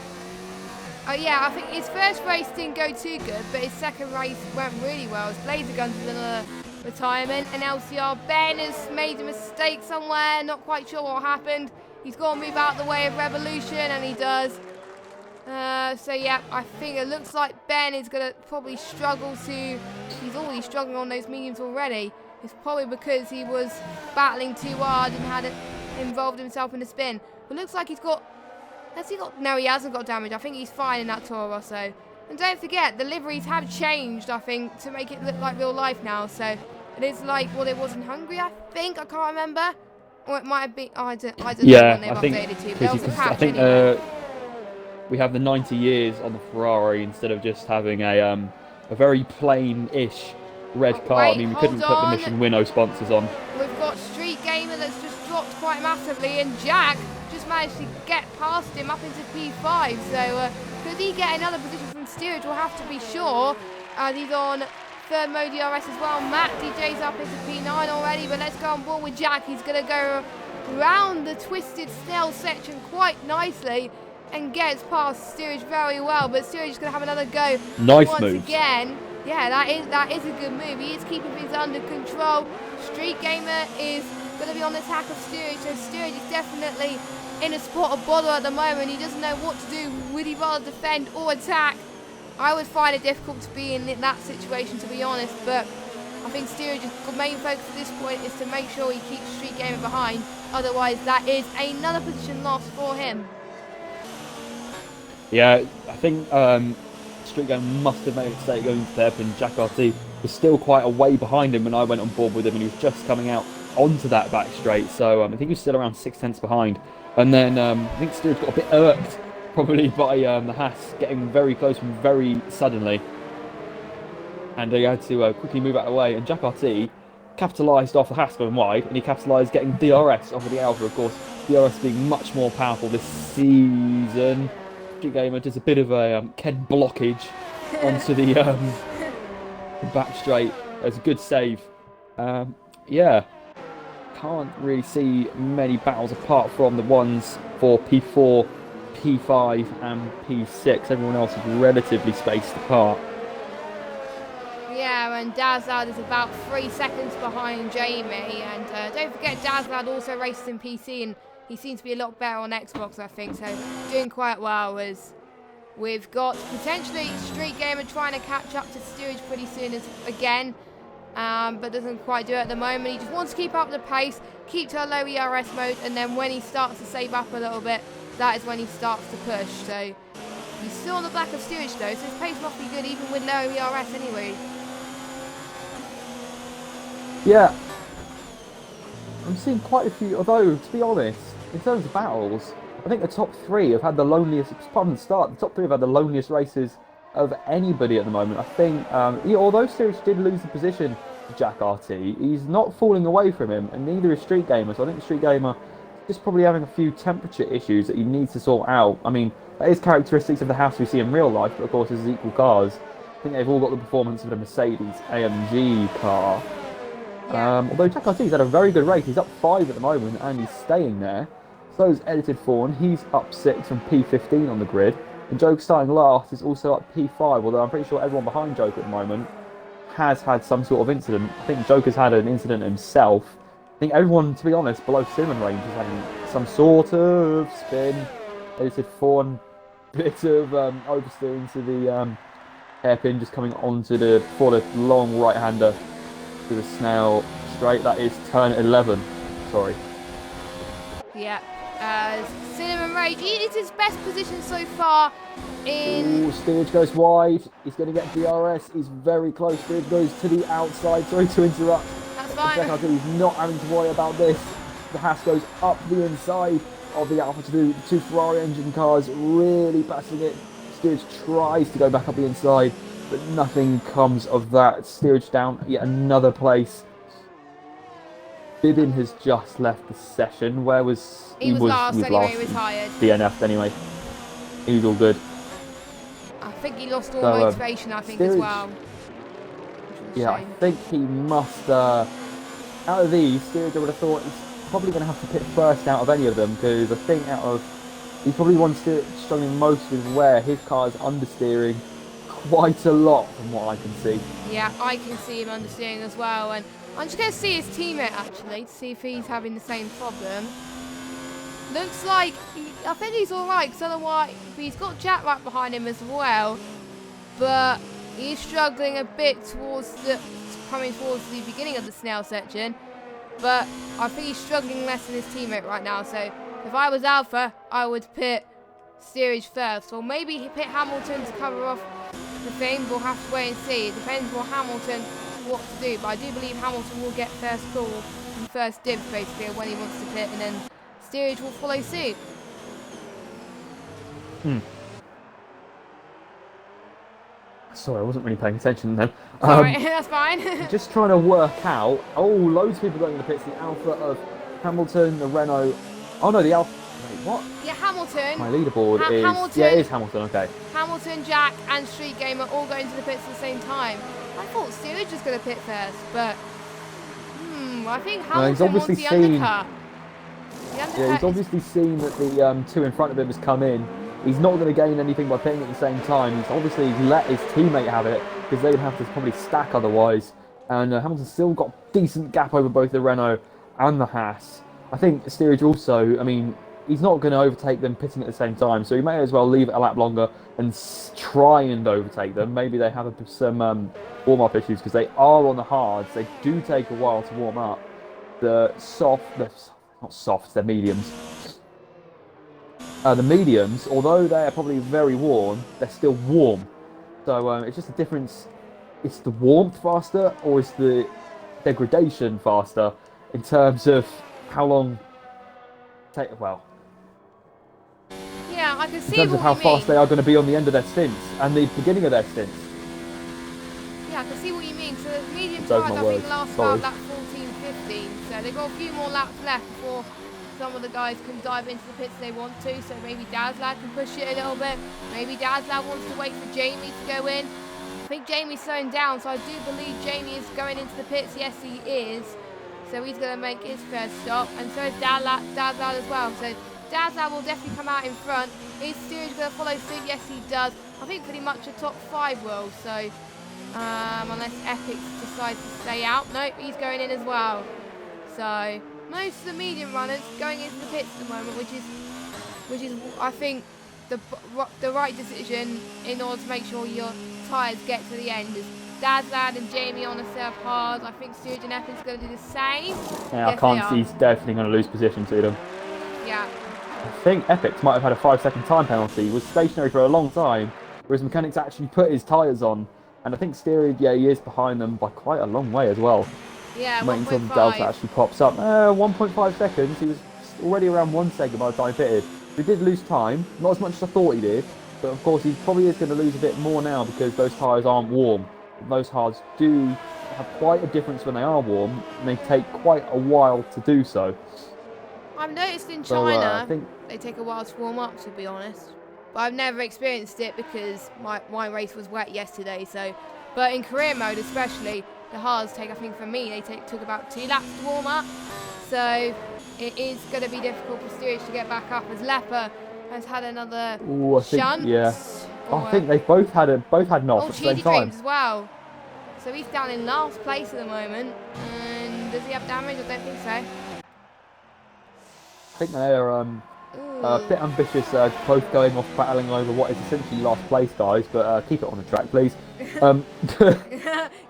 Oh yeah, I think his first race didn't go too good, but his second race went really well. His Blazer Guns was in a retirement, and LCR Ben has made a mistake somewhere, not quite sure what happened. He's got to move out the way of Revolution, and he does. So yeah, I think it looks like Ben is going to probably struggle to... He's already struggling on those mediums already. It's probably because he was battling too hard and had involved himself in a spin. But it looks like he's got... Has he got... No, he hasn't got damage. I think he's fine in that Toro Rosso. And don't forget, the liveries have changed, I think, to make it look like real life now. So it is like what it was in Hungary, I think. I can't remember. Or it might have been... Oh, I don't know when they've updated to. There was a patch anyway. We have the 90 years on the Ferrari instead of just having a very plain-ish red car. I mean, we couldn't put the Mission Winnow sponsors on. We've got Street Gamer that's just dropped quite massively, and Jack just managed to get past him up into P5. So could he get another position from steerage? We'll have to be sure. He's on third mode DRS as well. Matt DJ's up into P9 already, but let's go on board with Jack. He's going to go around the twisted snail section quite nicely and gets past steerage very well, but steerage is going to have another go once again. Yeah, that is a good move. He is keeping things under control. Street Gamer is going to be on the attack of steerage, so steerage is definitely in a spot of bother at the moment. He doesn't know what to do. Would he rather defend or attack? I would find it difficult to be in that situation, to be honest, but I think Steerage's main focus at this point is to make sure he keeps Street Gamer behind, otherwise that is another position loss for him. Yeah, I think Street Gamer must have made a mistake going to hairpin. Jack RT was still quite a way behind him when I went on board with him, and he was just coming out onto that back straight, so I think he was still around 6/10 behind. And then I think Steerage got a bit irked, probably by the Haas getting very close and very suddenly. And he had to quickly move out of the way. And Jack RT capitalised off the Haas going wide, and he capitalised getting DRS off of the Alpha, of course. DRS being much more powerful this season. Street Gamer does a bit of a Ken blockage onto the back straight. It's a good save. Yeah, can't really see many battles apart from the ones for P4, P5 and P6. Everyone else is relatively spaced apart. Yeah, and Dazlad is about 3 seconds behind Jamie. And don't forget, Dazlad also races in PC, and he seems to be a lot better on Xbox, I think. So doing quite well. As we've got potentially Street Gamer trying to catch up to Steerage pretty soon again. But doesn't quite do it at the moment. He just wants to keep up the pace, keep to a low ERS mode, and then when he starts to save up a little bit, that is when he starts to push. So he's still on the back of Steerage though, so his pace must be good even with low ERS anyway. Yeah, I'm seeing quite a few, although to be honest, in terms of battles, I think the top three have had the loneliest, apart from the start, the top three have had the loneliest races of anybody at the moment. I think, although Steerage did lose the position to Jack RT, he's not falling away from him, and neither is Street Gamer. So I think Street Gamer is probably having a few temperature issues that he needs to sort out. I mean, that is characteristics of the house we see in real life, but of course, as equal cars, I think they've all got the performance of the Mercedes AMG car. Although Jack RT's had a very good race, he's up 5 at the moment, and he's staying there. So is Edited Fawn, he's up 6 from P15 on the grid. And Joker starting last is also at P5, although I'm pretty sure everyone behind Joker at the moment has had some sort of incident. I think Joker's had an incident himself. I think everyone, to be honest, below Cinnamon Range is having some sort of spin. Edited Fawn, bit of oversteering to the hairpin, just coming onto the, for the long right-hander to the snail straight. That is turn 11, sorry. Yeah. Cinnamon Rage, it's his best position so far in... Ooh, Steerage goes wide, he's going to get DRS, he's very close, Steerage goes to the outside, sorry to interrupt. That's fine. He's not having to worry about this. The Haas goes up the inside of the Alpha to do the two Ferrari engine cars, really passing it. Steerage tries to go back up the inside, but nothing comes of that. Steerage down yet another place. Bibbin has just left the session. Where was he? Was last anyway, he retired. DNF'd anyway. He was all good. I think he lost all motivation, I think, Steerage, as well. Yeah, I think he must, out of these, Steerage, I would have thought he's probably going to have to pit first out of any of them, because I think he's probably one struggling most with where his car is understeering quite a lot from what I can see. Yeah, I can see him understeering as well, and I'm just going to see his teammate actually to see if he's having the same problem. Looks like I think he's alright, because otherwise he's got Jack right behind him as well, but he's struggling a bit coming towards the beginning of the snail section. But I think he's struggling less than his teammate right now. So if I was Alpha, I would pit Steerage first, or maybe pit Hamilton to cover off the thing. We'll have to wait and see. It depends on Hamilton what to do, but I do believe Hamilton will get first call and first dibs basically when he wants to pit, and then Steerage will follow suit. Sorry, I wasn't really paying attention then. Sorry, that's fine. Just trying to work out. Oh, loads of people going in the pits. The Alpha of Hamilton, the Renault. Oh no, the Alpha. Wait, what? Yeah, Hamilton. My leaderboard is. Hamilton, yeah, it is Hamilton. Okay. Hamilton, Jack, and Street Gamer all going to the pits at the same time. I thought Steerage was going to pit first, but I think Hamilton wants the undercut. Yeah, he's obviously seen that the two in front of him has come in. He's not going to gain anything by pitting at the same time. He's obviously let his teammate have it, because they would have to probably stack otherwise. And Hamilton's still got decent gap over both the Renault and the Haas. I think Steerage also, I mean, he's not going to overtake them pitting at the same time, so he may as well leave it a lap longer and try and overtake them. Maybe they have some warm-up issues because they are on the hards. They do take a while to warm up. The not softs, they're mediums. The mediums, although they're probably very worn, they're still warm. So it's just a difference. Is the warmth faster or is the degradation faster in terms of how long? Yeah, I can see in terms of how fast they are going to be on the end of their stints and the beginning of their stints. Yeah, I can see what you mean. So the medium tyres, I think, last about lap 14, 15. So they've got a few more laps left before some of the guys can dive into the pits if they want to. So maybe Dazlad can push it a little bit. Maybe Dazlad wants to wait for Jamie to go in. I think Jamie's slowing down, so I do believe Jamie is going into the pits. Yes, he is. So he's going to make his first stop, and so is Dazlad as well. So Dazlad will definitely come out in front. Is Steerage going to follow suit? Yes, he does. I think pretty much a top 5 will. So unless Epic decides to stay out, nope, he's going in as well. So most of the medium runners going into the pits at the moment, which is I think the right decision in order to make sure your tyres get to the end. Dazlad and Jamie on the serve hard. I think Steerage and Epic's going to do the same. Yeah, yes, I can't see he's definitely going to lose position to them. Yeah. I think Epic might have had a 5-second time penalty. He was stationary for a long time, whereas mechanics actually put his tyres on. And I think Steerage, yeah, he is behind them by quite a long way as well. Yeah, waiting until the delta actually pops up. 1.5 seconds. He was already around 1 second by the time he pitted. He did lose time, not as much as I thought he did. But of course, he probably is going to lose a bit more now because those tyres aren't warm. Those hards do have quite a difference when they are warm, and they take quite a while to do so. I've noticed in China, they take a while to warm up, to be honest. But I've never experienced it because my race was wet yesterday. So, but in career mode especially, the hards take, I think for me, they took about 2 laps to warm up. So it is going to be difficult for Steerage to get back up as Leper has had another shunt. Yeah. I think they both had an off at the same time. James as well. So he's down in last place at the moment. And does he have damage? I don't think so. I think they're a bit ambitious, both going off battling over what is essentially last place, guys. But keep it on the track, please.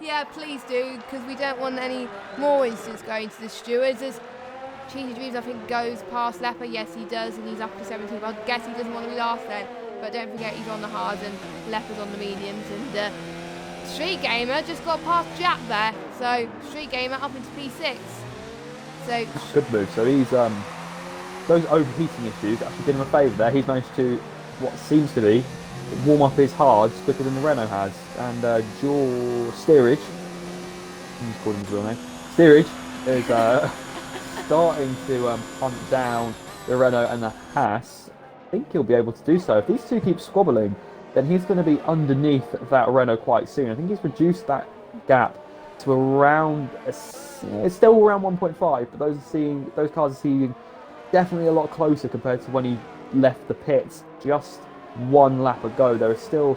Yeah, please do, because we don't want any more incidents going to the stewards. As Cheesy Dreams, I think, goes past Leper. Yes, he does, and he's up to 17. But I guess he doesn't want to be last then. But don't forget, he's on the hards and Leper's on the mediums. And Street Gamer just got past Jap there. So Street Gamer up into P6. So good move. So he's those overheating issues actually did him a favour there. He's managed to, what seems to be, warm up his hards quicker than the Renault has. And Steerage, he's called him his real name. Steerage is starting to hunt down the Renault and the Haas. I think he'll be able to do so. If these two keep squabbling, then he's going to be underneath that Renault quite soon. I think he's reduced that gap to around, it's still around 1.5, but those cars are seeing definitely a lot closer compared to when he left the pits just 1 lap ago. There are still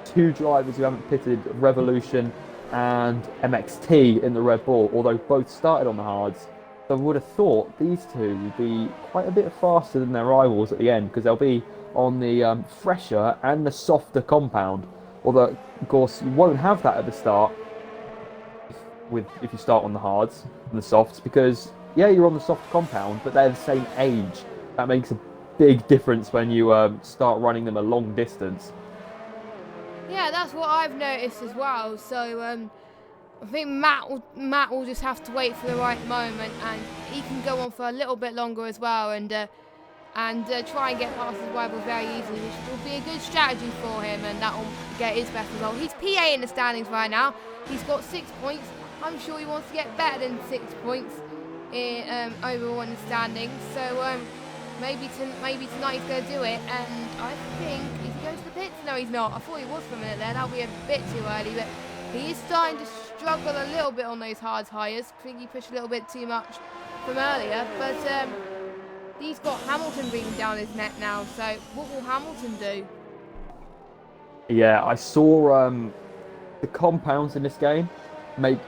2 drivers who haven't pitted, Revolution and MXT in the Red Bull, although both started on the hards. So I would have thought these two would be quite a bit faster than their rivals at the end because they'll be on the fresher and the softer compound. Although, of course, you won't have that at the start if you start on the hards and the softs because, yeah, you're on the soft compound, but they're the same age. That makes a big difference when you start running them a long distance. Yeah, that's what I've noticed as well. So I think Matt will just have to wait for the right moment, and he can go on for a little bit longer as well, and try and get past his rivals very easily, which will be a good strategy for him, and that will get his best result. He's PA in the standings right now. He's got 6 points. I'm sure he wants to get better than 6 points overall in the standings. So maybe tonight he's going to do it, and I think is he going to the pits? No, he's not. I thought he was for a minute there. That'll be a bit too early, but he is starting to struggle a little bit on those hard tyres. I think he pushed a little bit too much from earlier, but he's got Hamilton breathing down his neck now, so what will Hamilton do? Yeah, I saw the compounds in this game make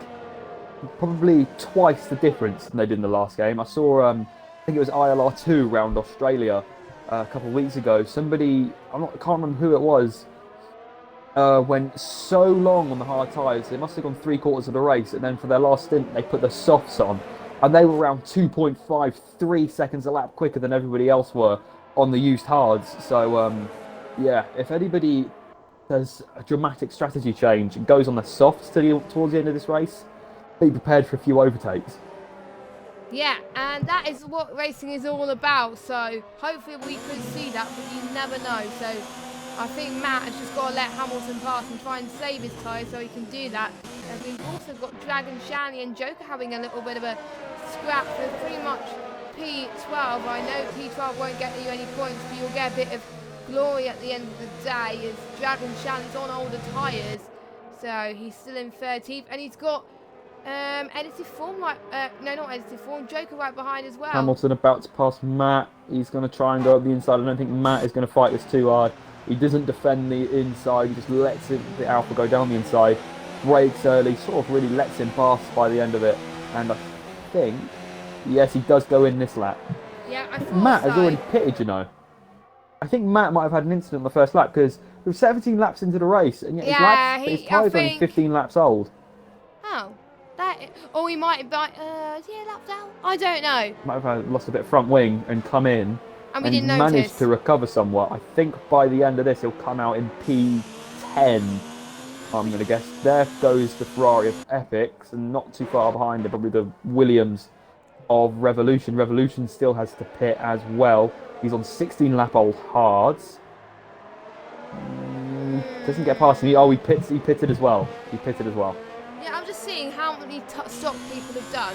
probably twice the difference than they did in the last game. I saw think it was ILR2 around Australia a couple of weeks ago. Somebody, I can't remember who it was, went so long on the hard tyres. They must have gone 3/4 of the race, and then for their last stint, they put the softs on, and they were around 2.53 seconds a lap quicker than everybody else were on the used hards. So, yeah, if anybody does a dramatic strategy change and goes on the softs towards the end of this race, be prepared for a few overtakes. Yeah, and that is what racing is all about. So hopefully we could see that, but you never know. So I think Matt has just got to let Hamilton pass and try and save his tyres so he can do that. And we've also got Dragon, Shanley and Joker having a little bit of a scrap for pretty much P12. I know P12 won't get you any points, but you'll get a bit of glory at the end of the day as Dragon Shanley's on older tyres. So he's still in 13th, and he's got edited form right, no, not edited form, Joker right behind as well. Hamilton about to pass Matt. He's going to try and go up the inside. I don't think Matt is going to fight this too hard. He doesn't defend the inside. He just lets the Alpha go down the inside. Brakes early, sort of really lets him pass by the end of it. And I think, yes, he does go in this lap. Yeah, I thought Matt so. has already pitted, you know. I think Matt might have had an incident on the first lap because we're 17 laps into the race, and yet his tyres are only 15 laps old. Oh. Or he might have, is he lapped out? I don't know. Might have lost a bit of front wing and come in and we didn't managed notice. to recover somewhat. I think by the end of this he'll come out in P10, I'm going to guess. There goes the Ferrari of Epics, and not too far behind it, probably the Williams of Revolution. Revolution still has to pit as well. He's on 16 lap old hards. Doesn't get past me. Oh, he pitted as well. Yeah, I'm just seeing how many stops people have done.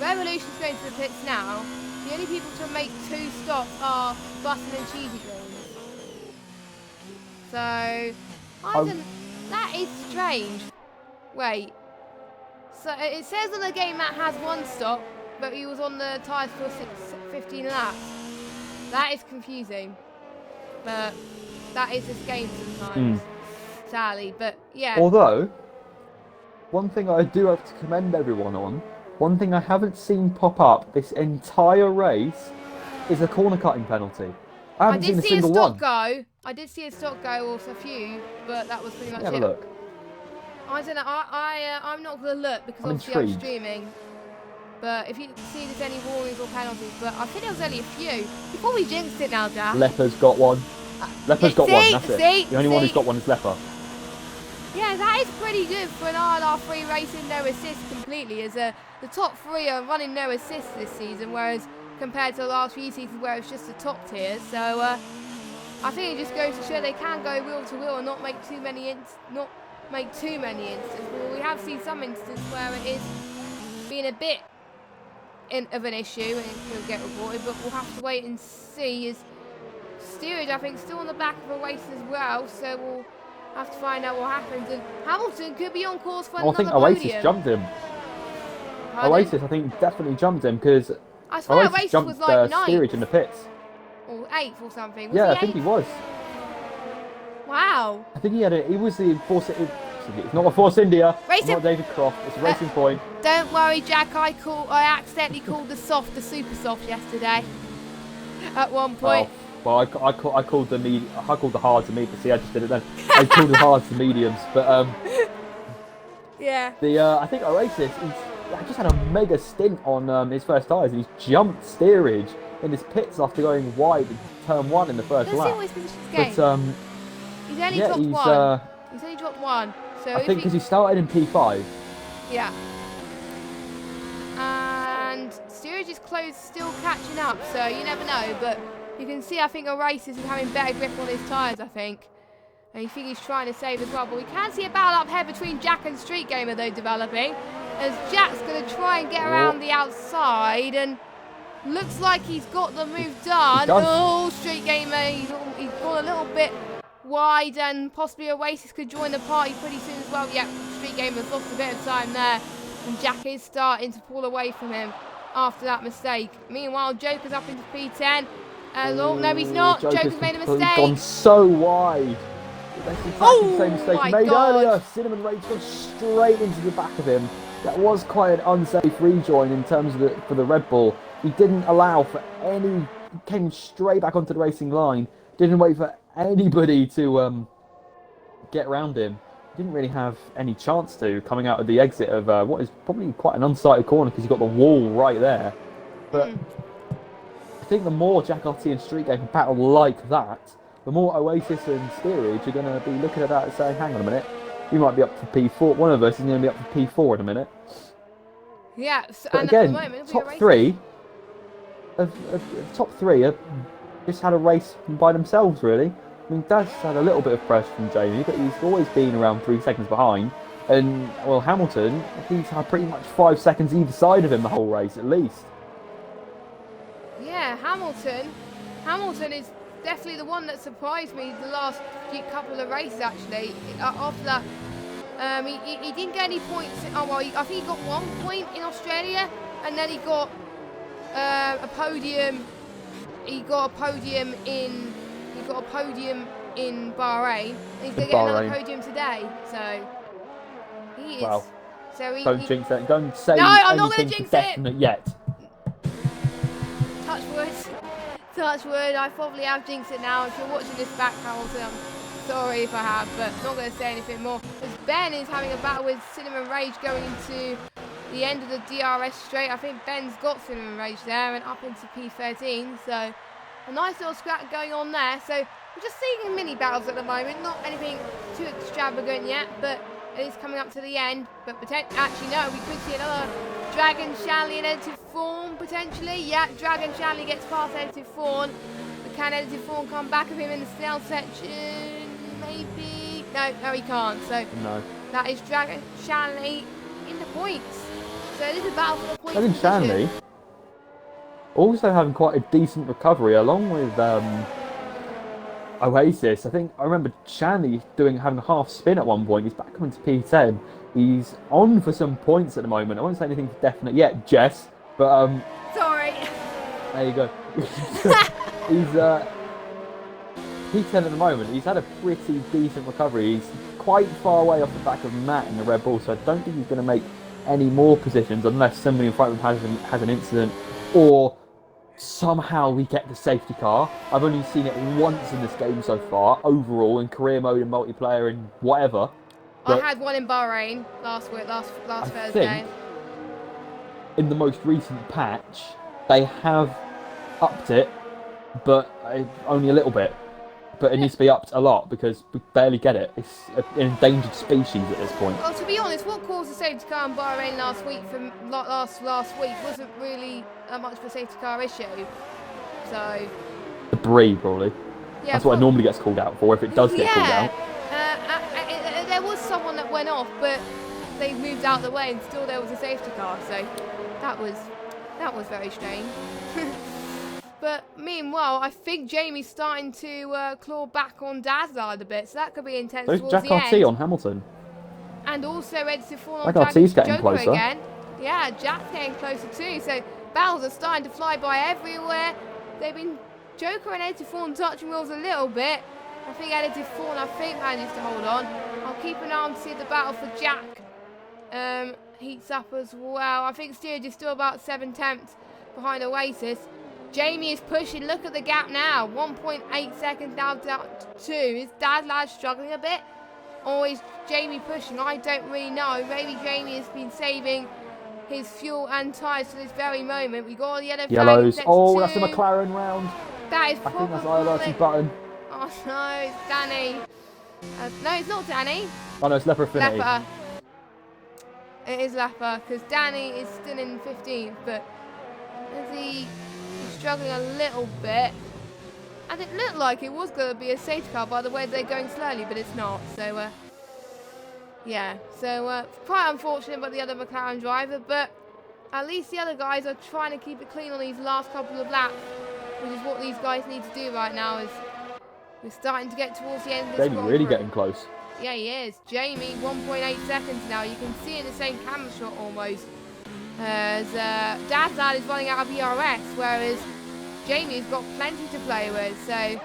Revolution's going to the pits now. The only people to make 2 stops are Button and Cheesy Greens. So, that is strange. Wait. So, it says on the game Matt has 1 stop, but he was on the tyres for 15 laps. That is confusing. But that is this game sometimes. Sadly, but yeah. Although, one thing I do have to commend everyone on, one thing I haven't seen pop up this entire race is a corner cutting penalty. I haven't seen a single one. I did see a stop go, or a few, but that was pretty much it. Have a look. I don't know. I'm not going to look because obviously I'm streaming. But if you see there's any warnings or penalties, but I think there was only a few. Before we jinxed it now, Jack. Leper's got one. Leper's got one, that's it. The only one who's got one is Leper. Yeah, that is pretty good for an ILR3 racing no assist completely, as the top 3 are running no assist this season, whereas compared to the last few seasons where it's just the top tiers. So I think it just goes to show they can go wheel to wheel and not make too many instances. Well, we have seen some instances where it is being a bit of an issue and it will get reported, but we'll have to wait and see. As steerage, I think, still on the back of a race as well, so we'll have to find out what happens. And Hamilton could be on course for another podium. I think Oasis jumped him. Pardon? Oasis, I think, definitely jumped him because Oasis jumped was like 9th. steerage in the pits. Or 8th or something. I think he was. Wow. I think he was the Force. It's not a Force India. It's not David Croft. It's a Racing Point. Don't worry, Jack. I accidentally called the soft the super soft yesterday. At one point. Oh. Well, I called the hards the mediums. See, I just did it then. I called the hards the mediums, but yeah. I think Oasis, he just had a mega stint on his first tyres, and he's jumped steerage in his pits after going wide in turn 1 in the first lap. Always finish his game. But he's only dropped 1. He's only dropped 1. So I think because he started in P5. Yeah. And steerage is close, still catching up, so you never know. But you can see, I think Oasis is having better grip on his tyres, I think. And you think he's trying to save as well. But we can see a battle up here between Jack and Street Gamer, though, developing. As Jack's going to try and get around the outside. And looks like he's got the move done. Oh, Street Gamer, he's gone a little bit wide, and possibly Oasis could join the party pretty soon as well. Yeah, Street Gamer's lost a bit of time there. And Jack is starting to pull away from him after that mistake. Meanwhile, Joker's up into P10. No, he's not. Joker's made a mistake. Gone so wide. That's exactly the same mistake he made earlier. Cinnamon Rage gone straight into the back of him. That was quite an unsafe rejoin in terms of for the Red Bull. He didn't allow for any. He came straight back onto the racing line. Didn't wait for anybody to get around him. Didn't really have any chance to coming out of the exit of what is probably quite an unsighted corner because you've got the wall right there. But I think the more Jack RT and Street Game battle like that, the more Oasis and Steerage are going to be looking at that and saying, hang on a minute, we might be up for P4. One of us is going to be up for P4 in a minute. Yeah, but and again, at the moment, top three have just had a race by themselves, really. I mean, Dad's had a little bit of pressure from Jamie, but he's always been around 3 seconds behind. And, well, Hamilton, he's had pretty much 5 seconds either side of him the whole race, at least. Yeah, Hamilton is definitely the one that surprised me the last couple of races, actually. After that, he didn't get any points. Oh, well, I think he got 1 point in Australia, and then he got a podium. He got a podium in Bahrain, and he's going to get another podium today. So he is. Wow. So don't jinx it. Don't say I'm not anything jinx for definite yet. Touch wood. Touch wood. I probably have jinxed it now. If you're watching this back, Hamilton, I'm sorry if I have, but I'm not going to say anything more. Because Ben is having a battle with Cinnamon Rage going into the end of the DRS straight. I think Ben's got Cinnamon Rage there and up into P13. So a nice little scrap going on there. So we're just seeing mini battles at the moment. Not anything too extravagant yet, but it is coming up to the end. But actually, no, we could see another Dragon Shanley and Edited Fawn, potentially. Yeah, Dragon Shanley gets past Edited Fawn. But can Edited Fawn come back of him in the snail section? Maybe. No, he can't. So no. That is Dragon Shanley in the points. So it is a battle for the points. Dragon Shanley also having quite a decent recovery, along with Oasis. I remember Shanley having a half spin at one point. He's back coming to P10. He's on for some points at the moment. I won't say anything definite yet, Jess, but sorry. There you go. He's P10 at the moment. He's had a pretty decent recovery. He's quite far away off the back of Matt in the Red Bull, so I don't think he's going to make any more positions unless somebody in front of him has an incident or somehow we get the safety car. I've only seen it once in this game so far, overall, in career mode and multiplayer and whatever. But I had one in Bahrain last Thursday. Think in the most recent patch, they have upped it, but only a little bit. But it needs to be upped a lot because we barely get it. It's an endangered species at this point. Well, to be honest, what caused the safety car in Bahrain last week wasn't really much of a safety car issue. So debris, probably. Yeah, that's what it normally gets called out for if it does get called out. There was someone that went off, but they moved out of the way, and still there was a safety car. So that was very strange. But meanwhile, I think Jamie's starting to claw back on Dazzard a bit, so that could be intense towards Jack the RT end. on Hamilton. And also Edson Fawn on Jack RT's getting Joker closer. again. Yeah, Jack's getting closer too. So battles are starting to fly by everywhere. They've been Joker and Edson Fawn touching wheels a little bit. I think Edited Fawn, manages to hold on. I'll keep an eye on to see if the battle for Jack heats up as well. I think Steerage is still about 7/10 behind Oasis. Jamie is pushing. Look at the gap now. 1.8 seconds now down to 2. Is Dad Lad struggling a bit? Or is Jamie pushing? I don't really know. Maybe Jamie has been saving his fuel and tyres to this very moment. We got all the yellows. Oh, that's the McLaren round. That is I think that's ILR3 button. Oh no, it's Danny. No, it's not Danny. Oh no, it's Leper Affinity. Leper. It is Leper, because Danny is still in 15th, but is he struggling a little bit? And it looked like it was going to be a safety car by the way they're going slowly, but it's not. So, yeah. So, quite unfortunate about the other McLaren driver, but at least the other guys are trying to keep it clean on these last couple of laps, which is what these guys need to do right now. Is we're starting to get towards the end of this Jamie really getting close. Yeah, he is. Jamie, 1.8 seconds now. You can see in the same camera shot almost. As Dazzard is running out of ERS, whereas Jamie's got plenty to play with. So,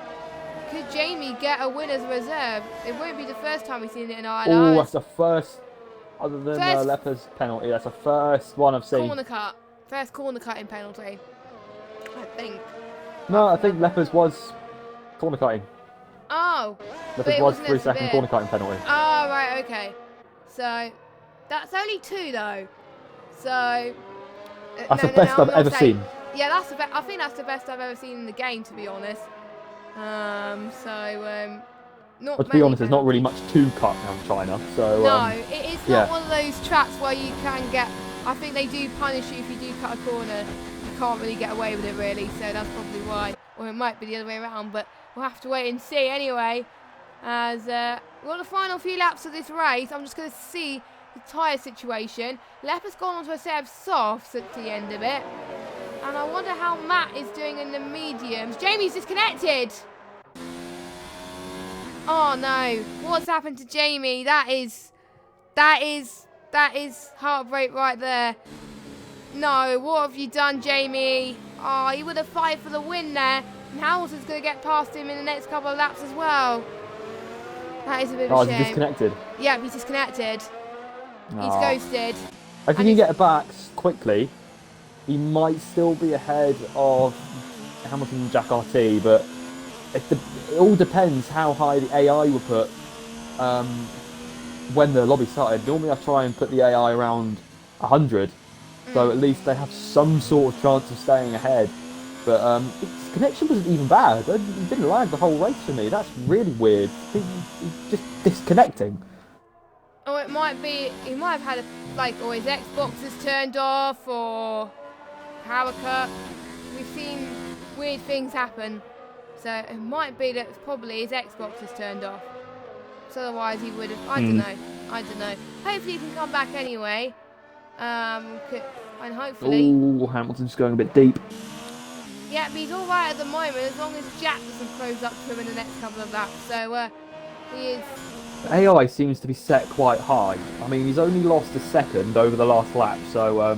could Jamie get a win as a reserve? It won't be the first time we've seen it in ILR. Oh, that's the first, other than Leper's penalty, that's the first one I've seen. Corner cut. First corner cut in penalty. I think. No, I think Lepers was corner cutting. Oh. Lepers was 3-second corner cutting penalty. Oh, right, okay. So, that's only 2 though. So, that's the best I've ever seen. Yeah, I think that's the best I've ever seen in the game, to be honest. Not. But to be honest, there's not really much to cut around China. So no, it's not one of those tracks where you can get. I think they do punish you if you do cut a corner. You can't really get away with it, really. So that's probably why. Or it might be the other way around, but we'll have to wait and see anyway. As we're on the final few laps of this race, I'm just going to see the tyre situation. Leper's gone onto a set of softs at the end of it. And I wonder how Matt is doing in the mediums. Jamie's disconnected. Oh no, what's happened to Jamie? That is heartbreak right there. No, what have you done, Jamie? Oh, he would have fighted for the win there. And Hamilton's going to get past him in the next couple of laps as well. That is a bit of a shame. He's disconnected? Yeah, he's disconnected. He's ghosted. If he can get it back quickly, he might still be ahead of Hamilton and Jack RT, but it all depends how high the AI will put when the lobby started. Normally I try and put the AI around 100, so at least they have some sort of chance of staying ahead. But its connection wasn't even bad. It didn't lag the whole race for me. That's really weird. He's just disconnecting. Or it might be, he might have had or his Xbox is turned off, or power cut. We've seen weird things happen. So it might be that probably his Xbox is turned off. So otherwise he would have, I don't know. Hopefully he can come back anyway. And hopefully... Oh, Hamilton's going a bit deep. Yeah, but he's alright at the moment as long as Jack doesn't close up to him in the next couple of laps. So he is... The AI seems to be set quite high. I mean, he's only lost a second over the last lap, so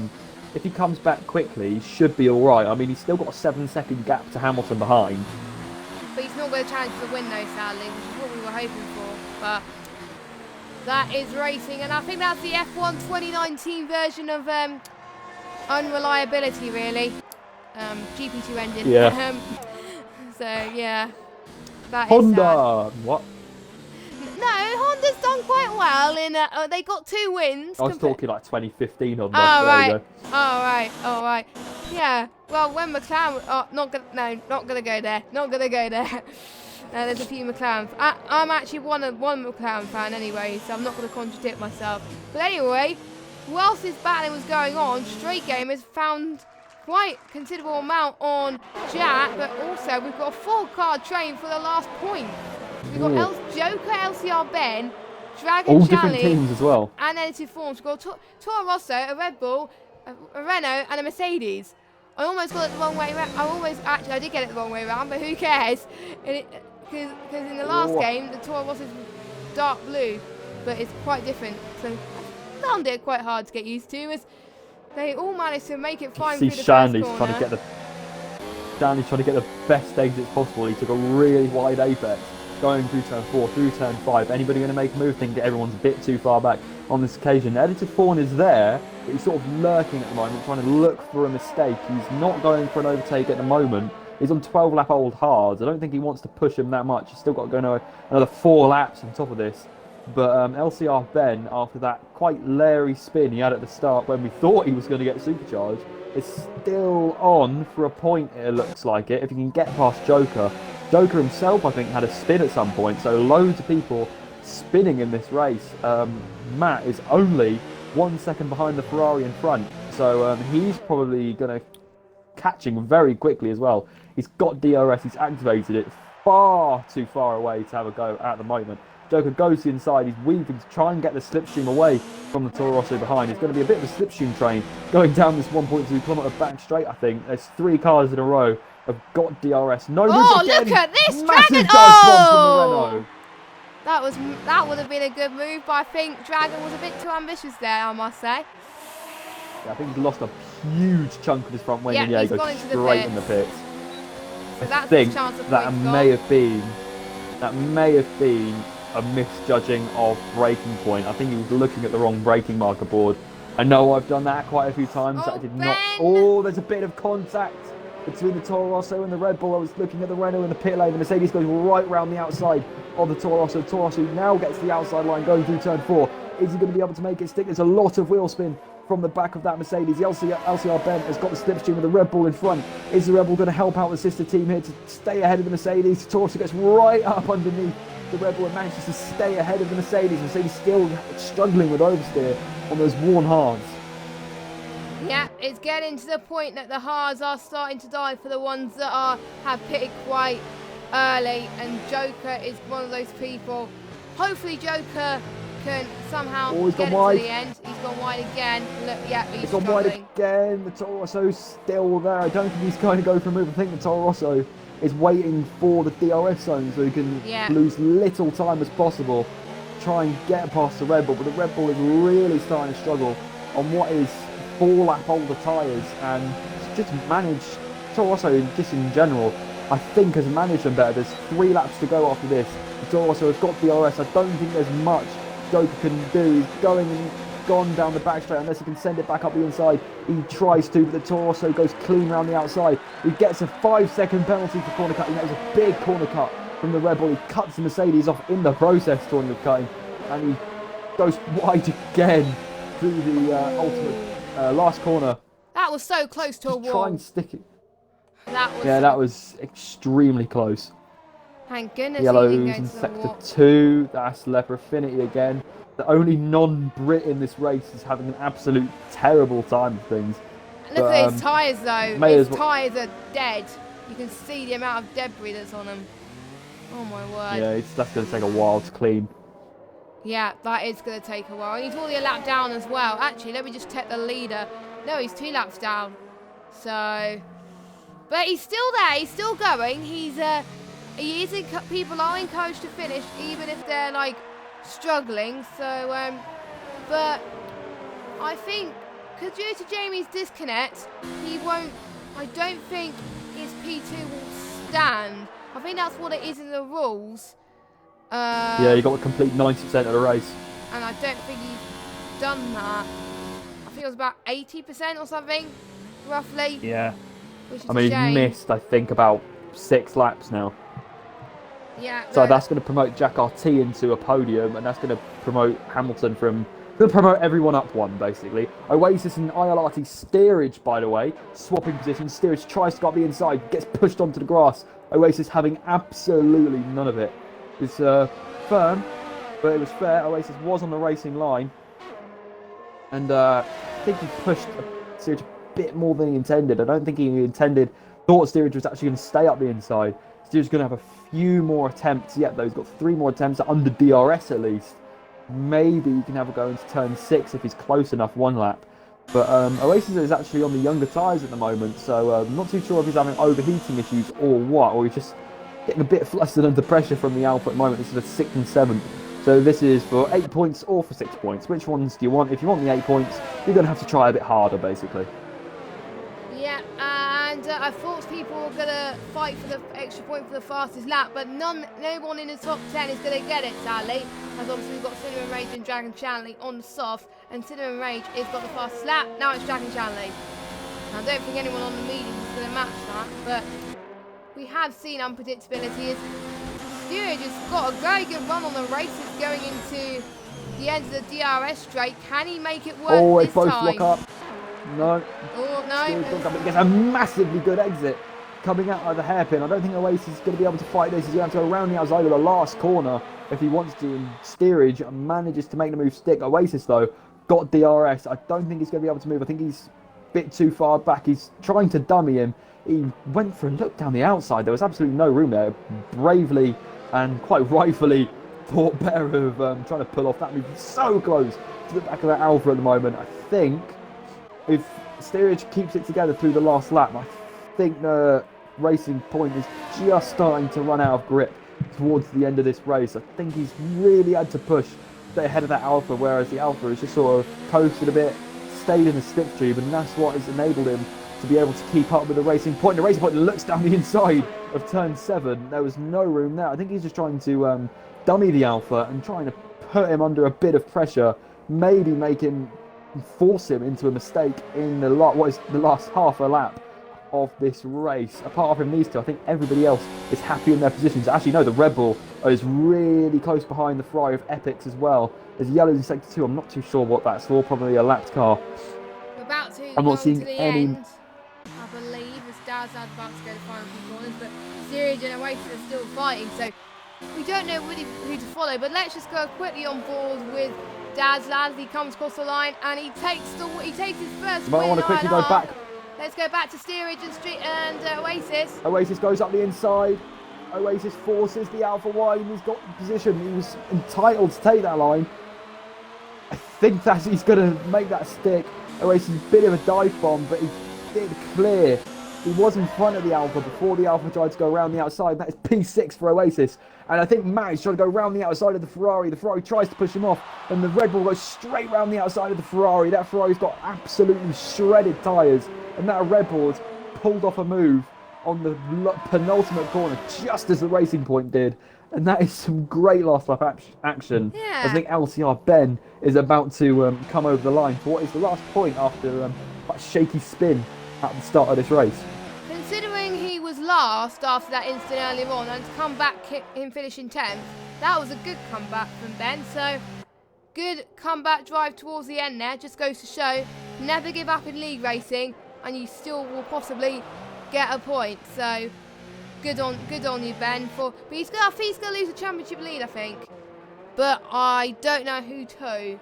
if he comes back quickly, he should be alright. I mean, he's still got a 7-second gap to Hamilton behind. But he's not going to challenge for the win though, sadly, which is what we were hoping for. But that is racing, and I think that's the F1 2019 version of unreliability, really. GP2 engine. Yeah. So, yeah. That Honda! Is sad. What? No, Honda's done quite well. They got 2 wins. I was talking like 2015 Honda. Oh, right. Oh, right. Yeah. Well, when McLaren... Oh, not gonna go there. Not gonna go there. There's a few McLaren... I'm actually one McLaren fan anyway, so I'm not going to contradict myself. But anyway, whilst this battling was going on, Straight Game has found quite considerable amount on Jack, but also we've got a full-car train for the last point. We've got Joker, LCR Ben, Dragon, all Charlie, different teams as well. And edited forms. We've got Toro Rosso, a Red Bull, a Renault, and a Mercedes. I almost got it the wrong way around. I did get it the wrong way around, but who cares? Because in the last game, the Toro Rosso was dark blue, but it's quite different. So I found it quite hard to get used to, as they all managed to make it fine through the Shanley's first corner. trying to get the best exits possible. He took a really wide apex, going through turn 4, through turn 5. Anybody going to make a move? Think everyone's a bit too far back on this occasion. Edited Fawn is there, but he's sort of lurking at the moment, trying to look for a mistake. He's not going for an overtake at the moment. He's on 12-lap old hards. I don't think he wants to push him that much. He's still got to go another 4 laps on top of this. But LCR Ben, after that quite leery spin he had at the start when we thought he was going to get supercharged, is still on for a point, it looks like it, if he can get past Joker. Joker himself, I think, had a spin at some point, so loads of people spinning in this race. Matt is only 1 second behind the Ferrari in front, so he's probably going to catch him very quickly as well. He's got DRS, he's activated it far too far away to have a go at the moment. Joker goes to the inside, he's weaving to try and get the slipstream away from the Toro Rosso behind. It's going to be a bit of a slipstream train going down this 1.2 kilometre back straight, I think. There's 3 cars in a row have got DRS. No moves again. Look at this Massive Dragon! From the Renault. That would have been a good move, but I think Dragon was a bit too ambitious there, I must say. Yeah, I think he's lost a huge chunk of his front wing, and he's goes gone into straight the in the pits. So I that's think the chance of that may have been a misjudging of braking point. I think he was looking at the wrong braking marker board. I know I've done that quite a few times. That did not. Oh, there's a bit of contact. between the Toro Rosso and the Red Bull. I was looking at the Renault in the pit lane. The Mercedes goes right round the outside of the Toro Rosso. Toro Rosso now gets the outside line going through turn 4. Is he going to be able to make it stick? There's a lot of wheel spin from the back of that Mercedes. The LCR Bent has got the slipstream with the Red Bull in front. Is the Red Bull going to help out the sister team here to stay ahead of the Mercedes? Toro Rosso gets right up underneath the Red Bull and manages to stay ahead of the Mercedes. Mercedes still struggling with oversteer on those worn hards. Yeah, it's getting to the point that the hards are starting to die for the ones that have pitted quite early, and Joker is one of those people. Hopefully Joker can somehow get it to the end. He's gone wide again. Look, yeah, he's gone wide again. The Toro Rosso's still there. I don't think he's going to go for a move. I think the Toro Rosso is waiting for the DRS zone so he can lose little time as possible, try and get past the Red Bull. But the Red Bull is really starting to struggle on what is 4-lap older tyres, and just managed, Toro Rosso just in general, I think has managed them better. There's 3 laps to go after this. The Toro Rosso has got DRS. I don't think there's much Joker can do. He's gone down the back straight unless he can send it back up the inside. He tries to, but the Toro Rosso goes clean around the outside. He gets a 5-second penalty for corner cutting. That was a big corner cut from the Red Bull. He cuts the Mercedes off in the process, corner cutting, and he goes wide again through the ultimate last corner. That was so close to a wall. Try and stick it. That was extremely close. Thank goodness. Yellows in sector 2. That's Leopard Affinity again. The only non-Brit in this race is having an absolute terrible time of things. Look at his tyres though. His tyres are dead. You can see the amount of debris that's on them. Oh my word. Yeah, that's going to take a while to clean. Yeah, that is going to take a while. He's already a lap down as well. Actually, let me just check the leader. No, he's 2 laps down. So, but he's still there. He's still going. People are encouraged to finish, even if they're like struggling. So, but I think because due to Jamie's disconnect, he won't. I don't think his P2 will stand. I think that's what it is in the rules. Yeah, he got to complete 90% of the race. And I don't think he's done that. I think it was about 80% or something, roughly. Yeah. Which is he's missed, I think, about 6 laps now. Yeah. So that's going to promote Jack RT into a podium, and that's going to promote Hamilton from... Going to promote everyone up one, basically. Oasis and ILRT steerage, by the way. Swapping positions. Steerage tries to go up the inside, gets pushed onto the grass. Oasis having absolutely none of it. It's firm, but it was fair. Oasis was on the racing line. And I think he pushed steerage a bit more than he intended. I don't think he thought steerage was actually going to stay up the inside. Steerage is going to have a few more attempts. Yet, though, he's got 3 more attempts under DRS at least. Maybe he can have a go into turn 6 if he's close enough 1 lap. But Oasis is actually on the younger tyres at the moment, so I'm not too sure if he's having overheating issues or what, or he's just getting a bit flustered under pressure from the Alpha at the moment. This is a 6th and 7th. So this is for 8 points or for 6 points. Which ones do you want? If you want the 8 points, you're going to have to try a bit harder, basically. Yeah, and I thought people were going to fight for the extra point for the fastest lap, but no one in the top 10 is going to get it, sadly. As obviously we've got Cinnamon Rage and Dragon Shanley on the soft, and Cinnamon Rage has got the fastest lap. Now it's Dragon Shanley. I don't think anyone on the medium is going to match that, but we have seen unpredictability. Steerage has got a very good run on the races going into the end of the DRS straight. Can he make it work this time? Oh, they both lock up. No. Oh, no. He gets a massively good exit coming out of the hairpin. I don't think Oasis is going to be able to fight this. He's going to have to go around the outside of the last corner if he wants to. And Steerage manages to make the move stick. Oasis, though, got DRS. I don't think he's going to be able to move. I think he's a bit too far back. He's trying to dummy him. He went for a look down the outside. There was absolutely no room there. Bravely and quite rightfully thought better of trying to pull off that move. So close to the back of that Alpha at the moment. I think if Steerage keeps it together through the last lap, I think the Racing Point is just starting to run out of grip towards the end of this race. I think he's really had to push to stay ahead of that Alpha, whereas the Alpha has just sort of coasted a bit, stayed in the slipstream, and that's what has enabled him to be able to keep up with the Racing Point. The Racing Point looks down the inside of turn 7. There was no room there. I think he's just trying to dummy the Alpha and trying to put him under a bit of pressure, maybe force him into a mistake in the last half a lap. of this race. Apart from these two, I think everybody else is happy in their positions. Actually, no, the Red Bull is really close behind the Ferrari of Epics as well. There's yellow in sector 2. I'm not too sure what that's for. Probably a lapped car. We're about to I'm go not seeing to the any... end, I believe, as Dad's about to go to final few corners, but Steerage and Oasis are still fighting, so we don't know really who to follow. But let's just go quickly on board with Dad's lad. He comes across the line and he takes his first win. I want to quickly go back. Let's go back to Steerage and Oasis. Oasis goes up the inside. Oasis forces the Alpha wide and he's got the position. He was entitled to take that line. I think that he's going to make that stick. Oasis a bit of a dive bomb, but he did clear. He was in front of the Alpha before the Alpha tried to go around the outside. That is P6 for Oasis. And I think Matt is trying to go around the outside of the Ferrari. The Ferrari tries to push him off, and the Red Bull goes straight round the outside of the Ferrari. That Ferrari's got absolutely shredded tyres, and that Red Bull has pulled off a move on the penultimate corner just as the Racing Point did. And that is some great last lap action. Yeah. I think LCR Ben is about to come over the line for what is the last point after quite a shaky spin at the start of this race. Considering he was last after that incident earlier on and to come back in finishing 10th, that was a good comeback from Ben. So good comeback drive towards the end there. Just goes to show, never give up in league racing and you still will possibly get a point. So good on you, Ben. But he's going to lose the championship lead, I think. But I don't know who to.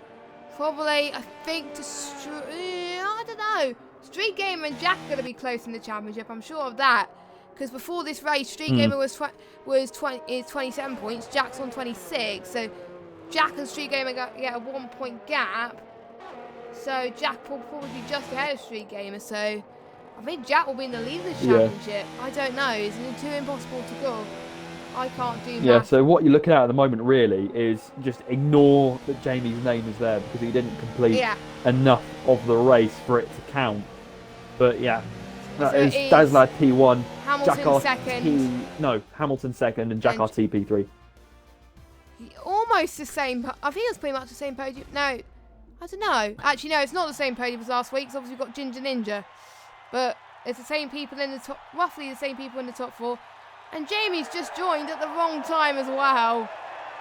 Probably, I think, I don't know. Street Gamer and Jack are going to be close in the championship. I'm sure of that. Because before this race, Street Gamer is 27 points. Jack's on 26. So Jack and Street Gamer get a 1 point gap. So Jack will probably be just ahead of Street Gamer. So I think Jack will be in the lead of the championship. I don't know. Isn't it too impossible to go? I can't do math. Yeah, so what you're looking at the moment really is just ignore that Jamie's name is there because he didn't complete enough of the race for it to count. But yeah, that is Dazzler P1, Hamilton second. Hamilton second and Jack RT P3. Almost the same. I think it's pretty much the same podium. No, I don't know. Actually, no, it's not the same podium as last week. So obviously we've got Ginger Ninja, but it's the same people in the top, roughly the same people in the top 4. And Jamie's just joined at the wrong time as well.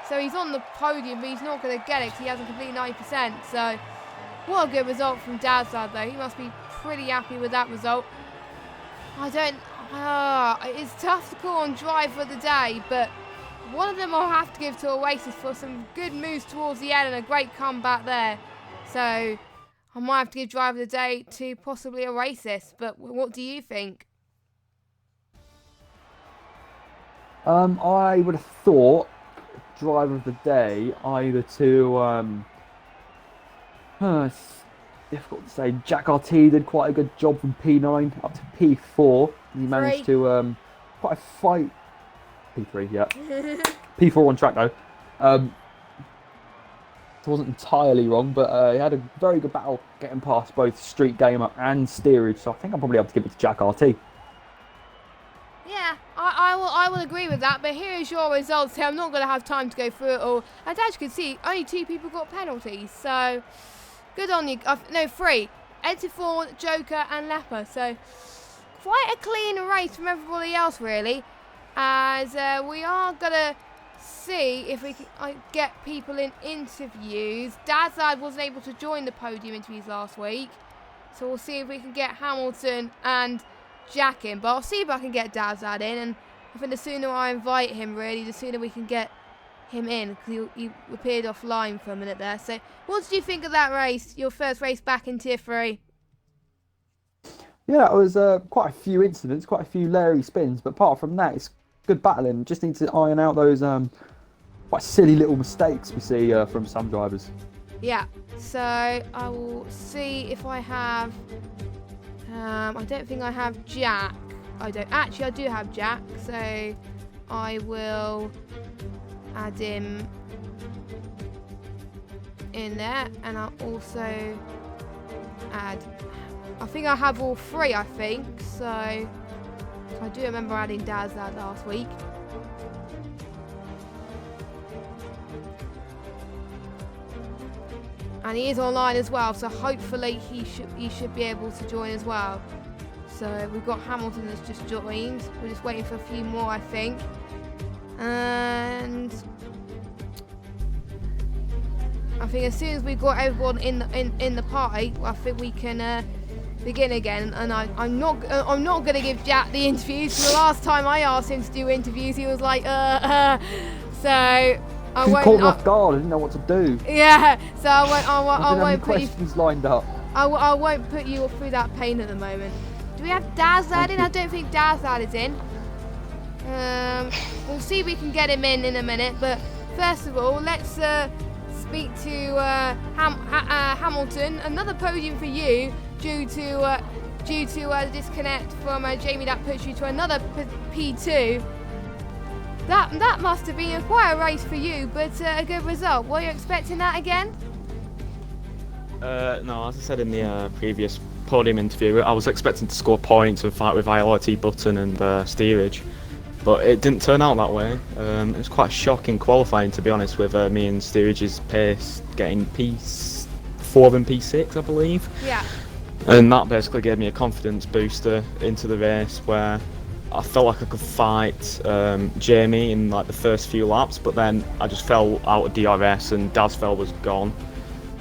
So he's on the podium, but he's not going to get it because he hasn't completed 90%. So what a good result from Dazzard, though. He must be pretty happy with that result. It's tough to call on driver of the day, but one of them I'll have to give to Oasis for some good moves towards the end and a great comeback there. So I might have to give driver of the day to possibly Oasis. But what do you think? I would have thought driver of the day either to it's difficult to say. Jack RT did quite a good job from P9 up to P4. He managed to quite a fight. P3, yeah. P4 on track though. It wasn't entirely wrong, but he had a very good battle getting past both Street Gamer and Steerage. So I think I'm probably able to give it to Jack RT. Yeah, I will agree with that, but here is your results here. I'm not going to have time to go through it all. And as you can see, only 2 people got penalties, so good on you. No, 3. Etiforn, Joker and Leper, so quite a clean race from everybody else, really. As we are going to see if we can get people in interviews. Dazad wasn't able to join the podium interviews last week, so we'll see if we can get Hamilton and Jack in, but I'll see if I can get Dazad in, and I think the sooner I invite him, really, the sooner we can get him in, because he appeared offline for a minute there. So what did you think of that race, your first race back in Tier 3? Yeah, it was quite a few incidents, quite a few Larry spins, but apart from that, it's good battling. Just need to iron out those quite silly little mistakes we see from some drivers. Yeah, so I will see if I have... I don't think I have Jack. Actually, I do have Jack, so I will add him in there, and I'll also add... I think I have all 3, I think, so I do remember adding Dazad last week. And he is online as well, so hopefully he should be able to join as well. So we've got Hamilton that's just joined. We're just waiting for a few more, I think. And I think as soon as we've got everyone in the party, I think we can begin again. And I'm not going to give Jack the interviews. The last time I asked him to do interviews, he was like, So I won't. Caught me off guard. I didn't know what to do. Yeah. So I won't put questions lined up. I won't put you through that pain at the moment. Do we have Dazlad in? I don't think Dazlad is in. We'll see if we can get him in a minute. But first of all, let's speak to Hamilton. Another podium for you due to the disconnect from Jamie. That puts you to another P2. That must have been quite a race for you, but a good result. Were you expecting that again? No, as I said in the previous podium interview, I was expecting to score points and fight with ILRT Button and Steerage, but it didn't turn out that way. It was quite shocking qualifying, to be honest, with me and Steerage's pace getting P4 and P6, I believe. Yeah. And that basically gave me a confidence booster into the race where I felt like I could fight Jamie in like the first few laps, but then I just fell out of DRS and Dazfell was gone.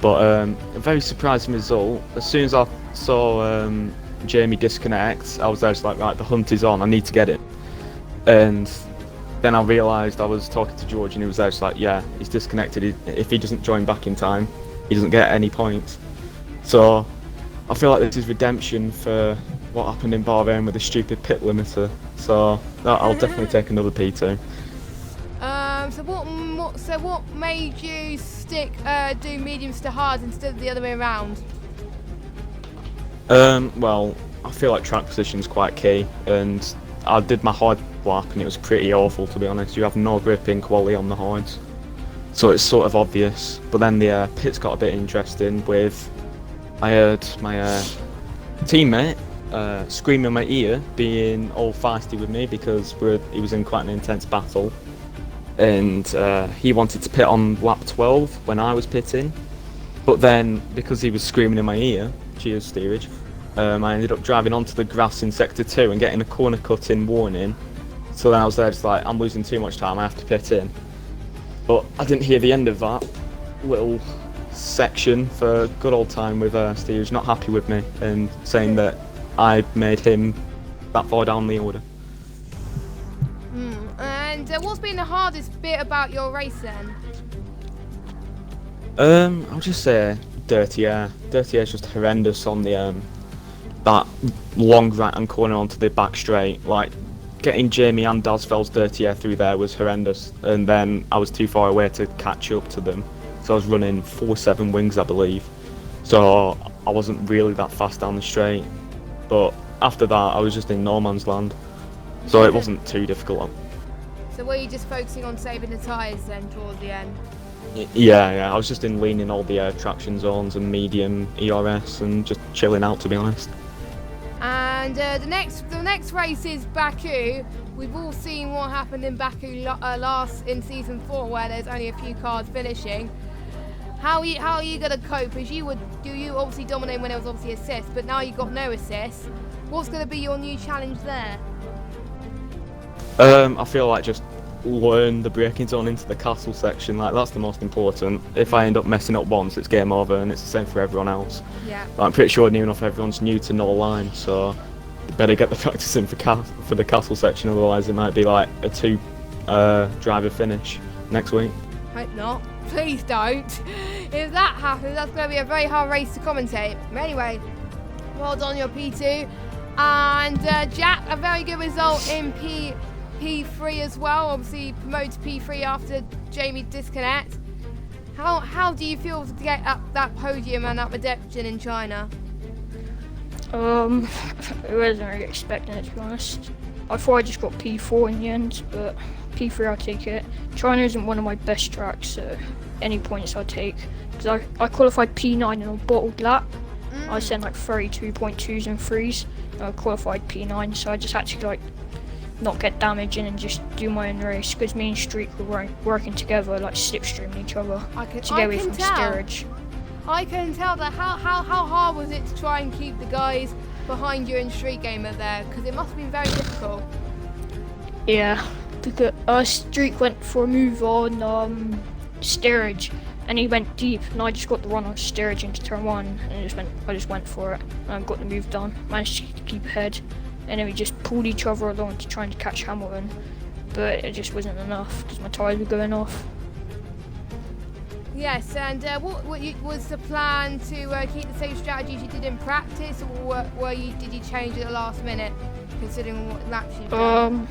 But a very surprising result. As soon as I saw Jamie disconnect, I was there just like, right, the hunt is on, I need to get it. And then I realised I was talking to George and he was there just like, yeah, he's disconnected. If he doesn't join back in time, he doesn't get any points. So I feel like this is redemption for what happened in Bahrain with the stupid pit limiter. So I'll definitely take another P2. So what made you do mediums to hards instead of the other way around? Well, I feel like track position's quite key, and I did my hard lap and it was pretty awful, to be honest. You have no gripping quality on the hards, so it's sort of obvious. But then the pits got a bit interesting with, I heard my teammate screaming in my ear, being all feisty with me because he was in quite an intense battle. And he wanted to pit on lap 12 when I was pitting, but then because he was screaming in my ear, cheers steerage, I ended up driving onto the grass in sector 2 and getting a corner cut in warning. So then I was there just like, I'm losing too much time, I have to pit in. But I didn't hear the end of that little section for good old time with steerage not happy with me and saying that I made him that far down the order. And what's been the hardest bit about your race then? I'll just say dirty air. Dirty air is just horrendous on the that long right-hand corner onto the back straight. Like getting Jamie and Dazfell's dirty air through there was horrendous, and then I was too far away to catch up to them. So I was running 4.7 wings, I believe. So I wasn't really that fast down the straight. But after that, I was just in no man's land. So it wasn't too difficult. So were you just focusing on saving the tyres then towards the end? Yeah, I was just in leaning all the traction zones and medium ERS and just chilling out, to be honest. And the next race is Baku. We've all seen what happened in Baku last in season 4, where there's only a few cars finishing. How are you going to cope? As you obviously dominated when there was obviously assists, but now you've got no assists. What's going to be your new challenge there? I feel like just learn the braking zone into the castle section. Like that's the most important. If I end up messing up once, it's game over, and it's the same for everyone else. Yeah. But I'm pretty sure near enough everyone's new to no line, so better get the practice in for the castle section. Otherwise, it might be like a 2 driver finish next week. Hope not. Please don't. If that happens, that's going to be a very hard race to commentate. But anyway, well done your P2. And Jack, a very good result in P3 as well. Obviously promoted to P3 after Jamie disconnect. How do you feel to get up that podium and that redemption in China? I wasn't really expecting it, to be honest. I thought I just got P4 in the end, but P3 I'll take it. China isn't one of my best tracks, so any points I'll take. Because I qualified P9 in a bottled lap. I sent like 32.2s and 3s. I qualified P9, so I just had to like not get damage in and just do my own race. Because me and Streak were working together, like slipstreaming each other to get away from steerage. I can tell that. How hard was it to try and keep the guys behind you and Street Gamer there? Because it must have been very difficult. Yeah, because Streak went for a move on steerage, and he went deep, and I just got the run on steerage into turn 1, and I just went for it, and got the move done. Managed to keep ahead, and then we just pulled each other along to try and catch Hamilton, but it just wasn't enough because my tyres were going off. Yes, and what was the plan to keep the same strategies you did in practice, or did you change at the last minute, considering what laps you done?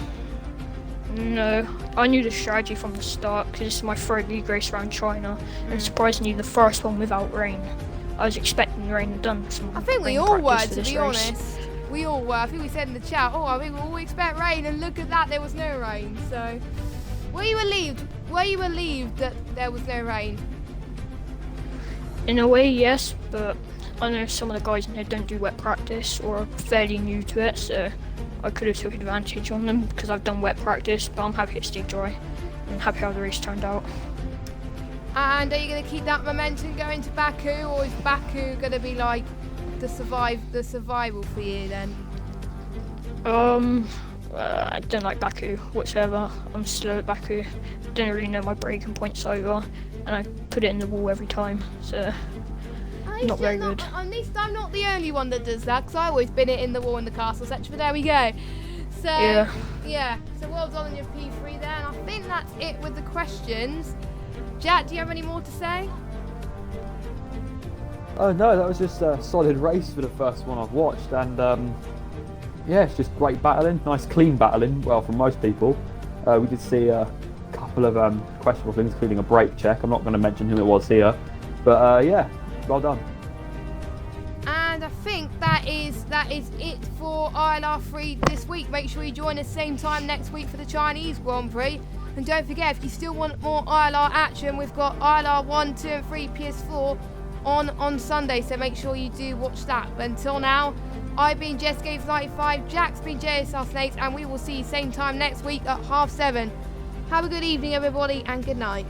No, I knew the strategy from the start because this is my third league race around China, and surprisingly the first one without rain. I was expecting the rain and done some. I think we rain all were, practice for to this be race. honest. We all were. I think we said in the chat, I think we all expect rain, and look at that, there was no rain. So, were you relieved? Were you relieved that there was no rain? In a way, yes, but I know some of the guys in there don't do wet practice or are fairly new to it, so I could have took advantage on them because I've done wet practice, but I'm happy it stayed dry and happy how the race turned out. And are you going to keep that momentum going to Baku, or is Baku going to be like the survival for you then? I don't like Baku whatsoever. I'm slow at Baku. Don't really know my braking points either, and I put it in the wall every time, so not very good. At least I'm not the only one that does that, because I always bin it in the wall in the castle section, but there we go. So, yeah, so well done on your P3 there, and I think that's it with the questions. Jack, do you have any more to say? Oh no, that was just a solid race for the first one I've watched, and yeah, it's just great battling, nice clean battling, well, from most people. We did see a couple of questionable things, including a brake check. I'm not going to mention who it was here, but yeah, well done. And I think that is it for ILR3 this week. Make sure you join us same time next week for the Chinese Grand Prix. And don't forget, if you still want more ILR action, we've got ILR 1, 2 and 3 PS4 on Sunday, so make sure you do watch that. But until now, I've been JessGames95, Jack's been JSR Snakes, and we will see you same time next week at 7:30. Have a good evening, everybody, and good night.